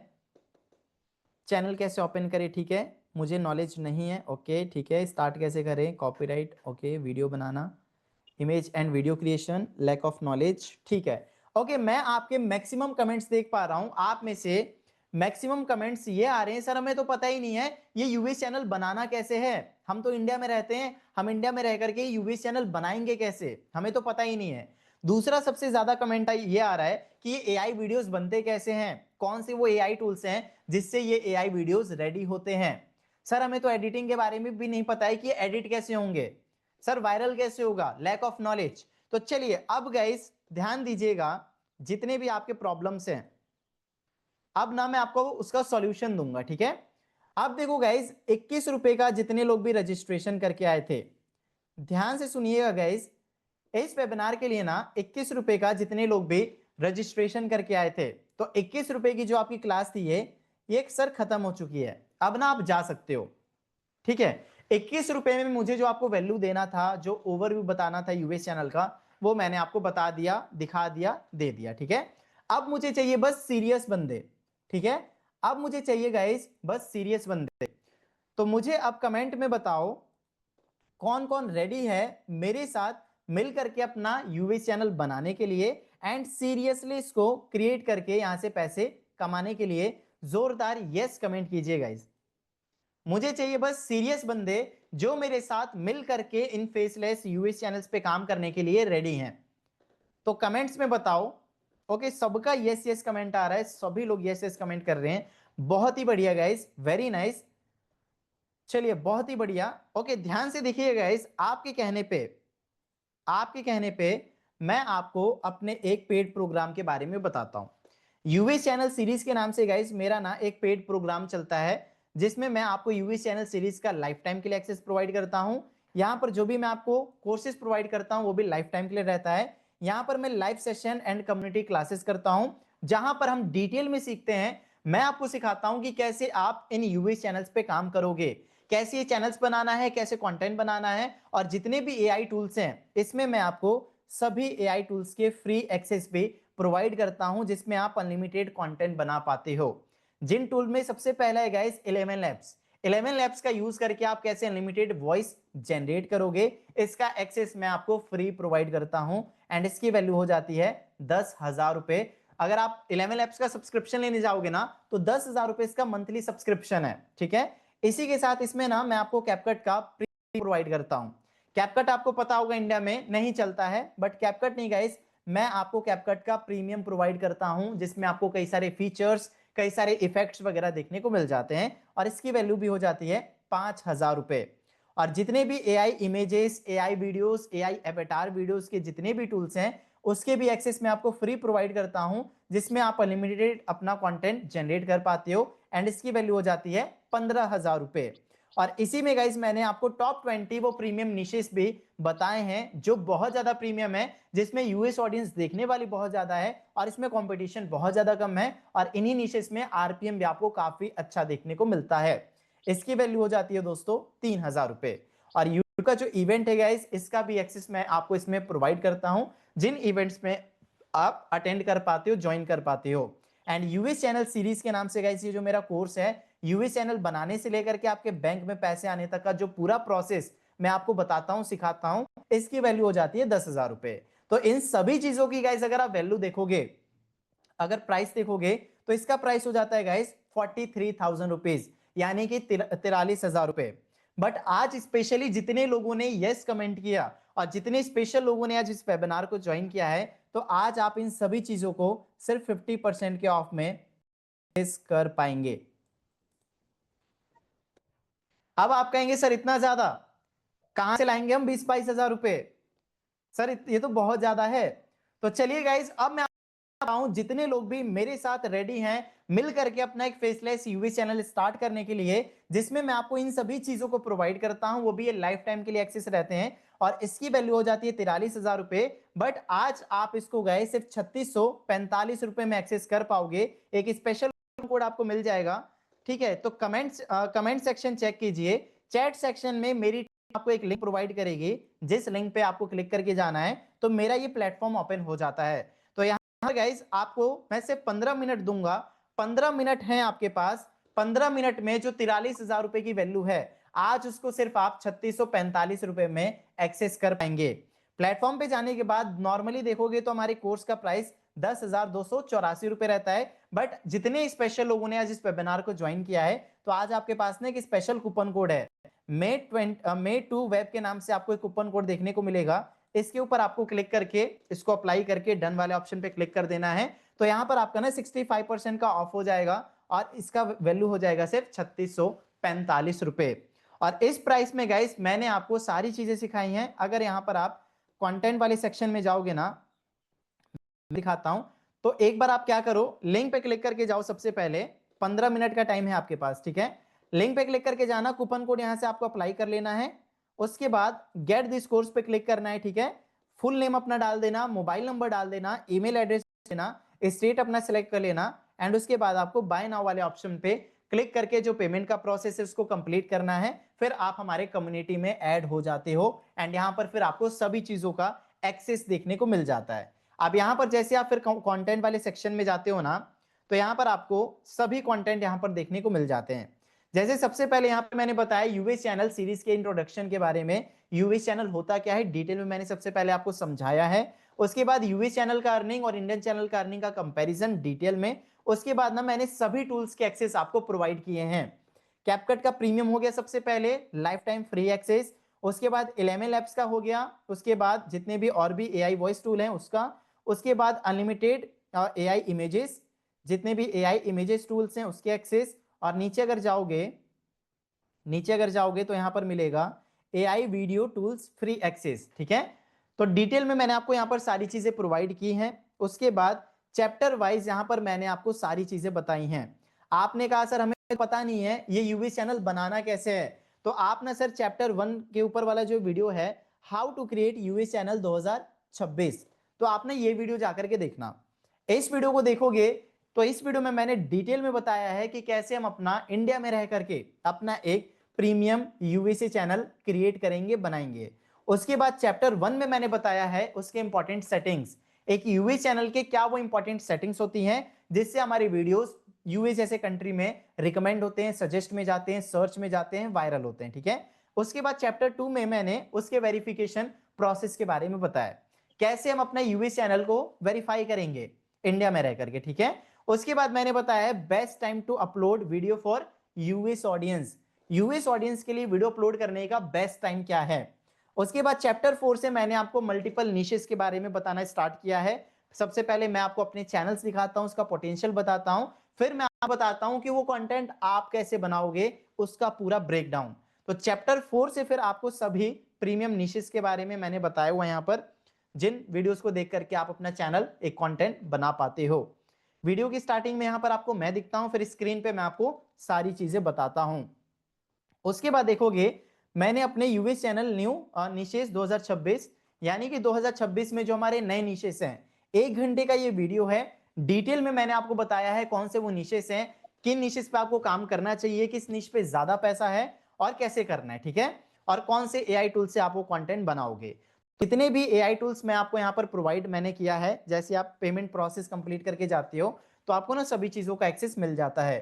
चैनल कैसे ओपन करें, ठीक है, मुझे नॉलेज नहीं है, ओके ठीक है, स्टार्ट कैसे करें, कॉपीराइट, ओके, वीडियो बनाना, image and video creation, lack of knowledge, ठीक है। ओके मैं आपके मैक्सिमम कमेंट्स देख पा रहा हूं, आप में से मैक्सिमम कमेंट्स ये आ रहे हैं सर हमें तो पता ही नहीं है ये यूएस चैनल बनाना कैसे है, हम तो इंडिया में रहते हैं, हम इंडिया में रह करके यूएस चैनल बनाएंगे कैसे, हमें तो पता ही नहीं है। दूसरा सबसे ज्यादा कमेंट ये आ रहा है कि ये एआई वीडियोस बनते कैसे हैं, कौन से वो एआई टूल्स हैं जिससे ये एआई वीडियोस रेडी होते हैं। सर हमें तो एडिटिंग के बारे में भी नहीं पता है कि एडिट कैसे होंगे, सर वायरल कैसे होगा, लैक ऑफ नॉलेज। तो चलिए अब गाइस ध्यान दीजिएगा, जितने भी आपके प्रॉब्लम्स हैं अब ना मैं आपको उसका सॉल्यूशन दूंगा, ठीक है। अब देखो गाइस 21 रुपए का जितने लोग भी रजिस्ट्रेशन करके आए थे, ध्यान से सुनिएगा गाइस, इस वेबिनार के लिए ना 21 रुपए का जितने लोग भी रजिस्ट्रेशन करके आए थे, तो 21 रुपए की जो आपकी क्लास थी ये सर खत्म हो चुकी है, अब ना आप जा सकते हो, ठीक है। 21 रुपए में मुझे जो आपको वैल्यू देना था, जो ओवरव्यू बताना था यूएस चैनल का, वो मैंने आपको बता दिया, दिखा दिया, दे दिया, ठीक है। अब मुझे चाहिए बस सीरियस बंदे, ठीक है, अब मुझे चाहिए गाइस बस सीरियस बंदे। तो मुझे अब कमेंट में बताओ कौन कौन रेडी है मेरे साथ मिल करके अपना यूएस चैनल बनाने के लिए एंड सीरियसली इसको क्रिएट करके यहां से पैसे कमाने के लिए। जोरदार यस कमेंट कीजिए गाइस, मुझे चाहिए बस सीरियस बंदे जो मेरे साथ मिल करके इन फेसलेस यूएस चैनल्स पे काम करने के लिए रेडी हैं। तो कमेंट्स में बताओ, ओके सबका यस यस कमेंट आ रहा है, सभी लोग यस यस कमेंट कर रहे हैं, बहुत ही बढ़िया गाइस, वेरी नाइस, चलिए बहुत ही बढ़िया। ओके ध्यान से देखिए गाइस, आपके कहने पे मैं आपको अपने एक पेड प्रोग्राम के बारे में बताता हूं। यूएस चैनल सीरीज के नाम से गाइस मेरा ना एक पेड प्रोग्राम चलता है, जिसमें मैं आपको यूएस चैनल सीरीज का लाइफ टाइम के लिए एक्सेस प्रोवाइड करता हूं। यहां पर जो भी मैं आपको कोर्सेज प्रोवाइड करता हूं वो भी लाइफ टाइम के लिए रहता है। यहां पर मैं live session and community classes करता हूं, जहां पर हम डिटेल में सीखते हैं। मैं आपको सिखाता हूं कि कैसे आप इन यूएस चैनल्स पे काम करोगे, कैसे ये चैनल्स बनाना है, कैसे कंटेंट बनाना है, और जितने भी एआई टूल्स हैं इसमें मैं आपको सभी एआई टूल्स के फ्री एक्सेस भी प्रोवाइड करता हूं, जिसमें आप अनलिमिटेड कंटेंट बना पाते हो। जिन टूल में सबसे पहला है गाइस 11 लैब्स। 11 लैब्स का यूज करके आप कैसे अनलिमिटेड वॉइस जनरेट करोगे, इसका एक्सेस मैं आपको फ्री प्रोवाइड करता हूं, एंड इसकी वैल्यू हो जाती है 10,000 रुपए। अगर आप 11 लैब्स का सब्सक्रिप्शन लेने जाओगे ना तो 10,000 रुपए इसका मंथली सब्सक्रिप्शन है, ठीक है। इसी के साथ इसमें ना मैं आपको कैपकट का प्रीमियम प्रोवाइड करता हूं। कैपकट आपको पता होगा इंडिया में नहीं चलता है, बट कैपकट नहीं गाइस, मैं आपको कैपकट का प्रीमियम प्रोवाइड करता हूं जिसमें आपको कई सारे फीचर्स, कई सारे इफेक्ट्स वगैरह देखने को मिल जाते हैं और इसकी वैल्यू भी हो जाती है 5,000 रुपए। और जितने भी AI images, AI videos, AI avatar videos के जितने भी टूल्स हैं उसके भी एक्सेस मैं आपको फ्री प्रोवाइड करता हूं, जिसमें आप अनलिमिटेड अपना कंटेंट जनरेट कर पाते हो एंड इसकी वैल्यू हो जाती है 15,000 रुपए। और इसी में गाइस मैंने आपको टॉप 20 वो प्रीमियम निशेस भी बताए हैं जो बहुत ज्यादा प्रीमियम है, जिसमें यूएस ऑडियंस देखने वाली बहुत ज्यादा है और इसमें कंपटीशन बहुत ज्यादा कम है और इन्हीं निशेस में आरपीएम भी आपको काफी अच्छा देखने को मिलता है। इसकी वैल्यू हो जाती है दोस्तों 3,000 रुपए। और यूट्यूब का जो इवेंट है गाइस, इसका भी एक्सेस मैं आपको इसमें प्रोवाइड करता हूं, जिन इवेंट्स में आप अटेंड कर पाते हो, ज्वाइन कर पाते हो। एंड यूएस चैनल सीरीज के नाम से गाइस ये जो मेरा कोर्स है, यूएस चैनल बनाने से लेकर के आपके बैंक में पैसे आने तक का जो पूरा प्रोसेस मैं आपको बताता हूं, सिखाता हूं, इसकी वैल्यू हो जाती है 10,000 रुपए। तो इन सभी चीजों की गाइस अगर आप वैल्यू देखोगे, अगर प्राइस देखोगे तो इसका प्राइस हो जाता है गाइस 43,000 रुपीज, यानी कि 43,000 रुपए। बट आज स्पेशली जितने लोगों ने यस कमेंट किया और जितने स्पेशल लोगों ने आज इस वेबिनार को ज्वाइन किया है, तो आज आप इन सभी चीजों को सिर्फ 50% के ऑफ में कर पाएंगे। अब आप कहेंगे सर इतना ज्यादा कहां से लाएंगे हम 20-22,000 रुपए, सर ये तो बहुत ज्यादा है। तो चलिए गाइस, अब मैं जितने लोग भी मेरे साथ रेडी हैं मिल करके अपना एक फेसलेस यूवी चैनल स्टार्ट करने के लिए, जिसमें मैं आपको इन सभी चीजों को प्रोवाइड करता हूं, वो भी ये लाइफ टाइम के लिए एक्सेस रहते हैं और इसकी वैल्यू हो जाती है 43,000 रुपए। बट आज आप इसको गए सिर्फ 3,645 रुपए में एक्सेस कर पाओगे। एक स्पेशल कोड आपको मिल जाएगा, ठीक है। तो कमेंट सेक्शन चेक कीजिए, चैट सेक्शन में मेरी आपको एक लिंक प्रोवाइड करेगी, जिस लिंक पे आपको क्लिक करके जाना है तो मेरा ये प्लेटफॉर्म ओपन हो जाता है। तो यहाँ गाइस आपको मैं सिर्फ 15 मिनट दूंगा, 15 मिनट हैं आपके पास। 15 मिनट में जो 43,000 रुपए की वैल्यू है, आज उसको सिर्फ आप 3,645 रुपए में एक्सेस कर पाएंगे। प्लेटफॉर्म पे जाने के बाद नॉर्मली देखोगे तो हमारे कोर्स का प्राइस 10,284 रुपए रहता है। बट जितने स्पेशल लोगों ने आज इस वेबिनार को ज्वाइन किया है, तो आज आपके पास ना एक स्पेशल कूपन कोड है, मे 2 वेब के नाम से आपको एक कूपन कोड देखने को मिलेगा। इसके ऊपर आपको क्लिक करके इसको अप्लाई करके डन वाले ऑप्शन पे क्लिक कर देना है। तो यहाँ पर आपका ना 65% का ऑफ हो जाएगा और इसका वैल्यू हो जाएगा सिर्फ 3,645 रुपए। और इस प्राइस में गाइस मैंने आपको सारी चीजें सिखाई हैं। अगर यहाँ पर आप कंटेंट वाले सेक्शन में जाओगे ना, दिखाता हूं, तो एक बार आप क्या करो, लिंक पे क्लिक करके जाओ। सबसे पहले 15 मिनट का टाइम है आपके पास, ठीक है। लिंक पे क्लिक करके जाना, कूपन कोड यहां से आपको अप्लाई कर लेना है। उसके बाद गेट दिस कोर्स पे क्लिक करना है, ठीक है। फुल नेम अपना डाल देना, मोबाइल नंबर डाल देना, ईमेल एड्रेस देना, स्टेट अपना सिलेक्ट कर लेना एंड उसके बाद आपको बाय नाउ वाले ऑप्शन पे क्लिक करके जो पेमेंट का प्रोसेस है उसको कंप्लीट करना है। फिर आप हमारे कम्युनिटी में ऐड हो जाते हो एंड यहाँ पर फिर आपको सभी चीजों का एक्सेस देखने को मिल जाता है। अब यहाँ पर जैसे आप फिर कंटेंट वाले सेक्शन में जाते हो ना, तो यहाँ पर आपको सभी कंटेंट यहाँ पर देखने को मिल जाते हैं। जैसे सबसे पहले यहाँ पे मैंने बताया यूएस चैनल सीरीज के इंट्रोडक्शन के बारे में, यूएस चैनल होता क्या है डिटेल में मैंने सबसे पहले आपको समझाया है। उसके बाद यूएस चैनल का अर्निंग और इंडियन चैनल का अर्निंग का कंपैरिजन डिटेल में। उसके बाद ना मैंने सभी टूल्स के एक्सेस आपको प्रोवाइड किए हैं। कैपकट का प्रीमियम हो गया सबसे पहले, लाइफ टाइम फ्री एक्सेस। उसके बाद 11 लैब्स का हो गया, उसके बाद जितने भी और भी एआई वॉइस टूल हैं उसका, उसके बाद अनलिमिटेड एआई इमेजेस, जितने भी एआई इमेजेस टूल्स हैं उसके एक्सेस। और नीचे अगर जाओगे तो यहां पर मिलेगा AI video tools free access, ठीक है। तो डिटेल में मैंने आपको यहां पर सारी चीजें प्रोवाइड की हैं। उसके बाद चैप्टर वाइज यहां पर मैंने आपको सारी चीजें बताई हैं। आपने कहा सर हमें पता नहीं है ये यूवी चैनल बनाना कैसे है, तो आप ना सर चैप्टर 1 के ऊपर वाला जो वीडियो है, हाउ टू क्रिएट यूवी चैनल 2026, तो आपने ये वीडियो जाकर के देखना। इस वीडियो को देखोगे तो इस वीडियो में मैंने डिटेल में बताया है कि कैसे हम अपना इंडिया में रह करके अपना एक प्रीमियम यूवीसी चैनल क्रिएट करेंगे, बनाएंगे। उसके बाद चैप्टर 1 में मैंने बताया है उसके इंपॉर्टेंट सेटिंग्स, एक यूवी चैनल के क्या वो इंपॉर्टेंट सेटिंग्स होती हैं जिससे हमारे वीडियोस यूएस जैसे कंट्री में रिकमेंड होते हैं, सजेस्ट में जाते हैं, सर्च में जाते हैं, वायरल होते हैं, ठीक है। उसके बाद चैप्टर 2 में मैंने उसके वेरिफिकेशन प्रोसेस के बारे में बताया, कैसे हम अपना यूएस चैनल को वेरीफाई करेंगे। इंडिया में रह करके, ठीक है। उसके बाद मैंने बताया है best time to upload video for US audience, US audience के लिए वीडियो अपलोड करने का बेस्ट टाइम क्या है। उसके बाद चैप्टर 4 से मैंने आपको मल्टीपल निशेस के बारे में बताना स्टार्ट किया है। सबसे पहले मैं आपको अपने चैनल्स दिखाता हूं, उसका पोटेंशियल बताता हूं, फिर मैं आपको बताता हूं कि वो कंटेंट आप कैसे बनाओगे, उसका पूरा ब्रेकडाउन। तो चैप्टर 4 से फिर आपको सभी प्रीमियम निशेस के बारे में मैंने बताया हुआ यहाँ पर, जिन वीडियोस को देख करके आप अपना चैनल एक कंटेंट बना पाते हो। वीडियो की स्टार्टिंग में यहाँ पर आपको मैं दिखता हूं, फिर स्क्रीन पे मैं आपको सारी चीजें बताता हूं। उसके बाद देखोगे मैंने अपने यूएस चैनल न्यू निशेस 2026 यानी कि 2026 में जो हमारे नए निशेस हैं, 1 घंटे का ये वीडियो है। डिटेल में मैंने आपको बताया है कौन से वो निशेस हैं, किन निशेस पे आपको काम करना चाहिए, किस निश पे ज्यादा पैसा है और कैसे करना है, ठीक है, और कौन से एआई टूल से आप वो कंटेंट बनाओगे। कितने भी एआई टूल्स मैं आपको यहाँ पर प्रोवाइड मैंने किया है, जैसे आप पेमेंट प्रोसेस कंप्लीट करके जाते हो तो आपको ना सभी चीजों का एक्सेस मिल जाता है।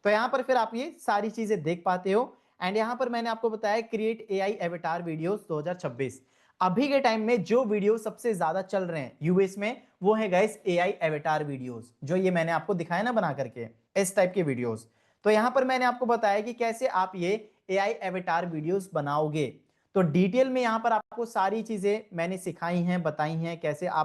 तो यहाँ पर फिर आप ये सारी चीजें देख पाते हो। एंड यहाँ पर मैंने आपको बताया क्रिएट एआई एवेटार वीडियोस 2026। अभी के टाइम में जो वीडियो सबसे ज्यादा चल रहे हैं यूएस में वो है गाइस एआई एवेटार वीडियोस, जो ये मैंने आपको दिखाया ना बना करके इस टाइप के वीडियोस। तो यहाँ पर मैंने आपको बताया कि कैसे आप ये एआई एवेटार वीडियोस बनाओगे। तो डिटेल में यहाँ पर आपको सारी चीजें मैंने सिखाई हैं, बताई हैं, कैसे आप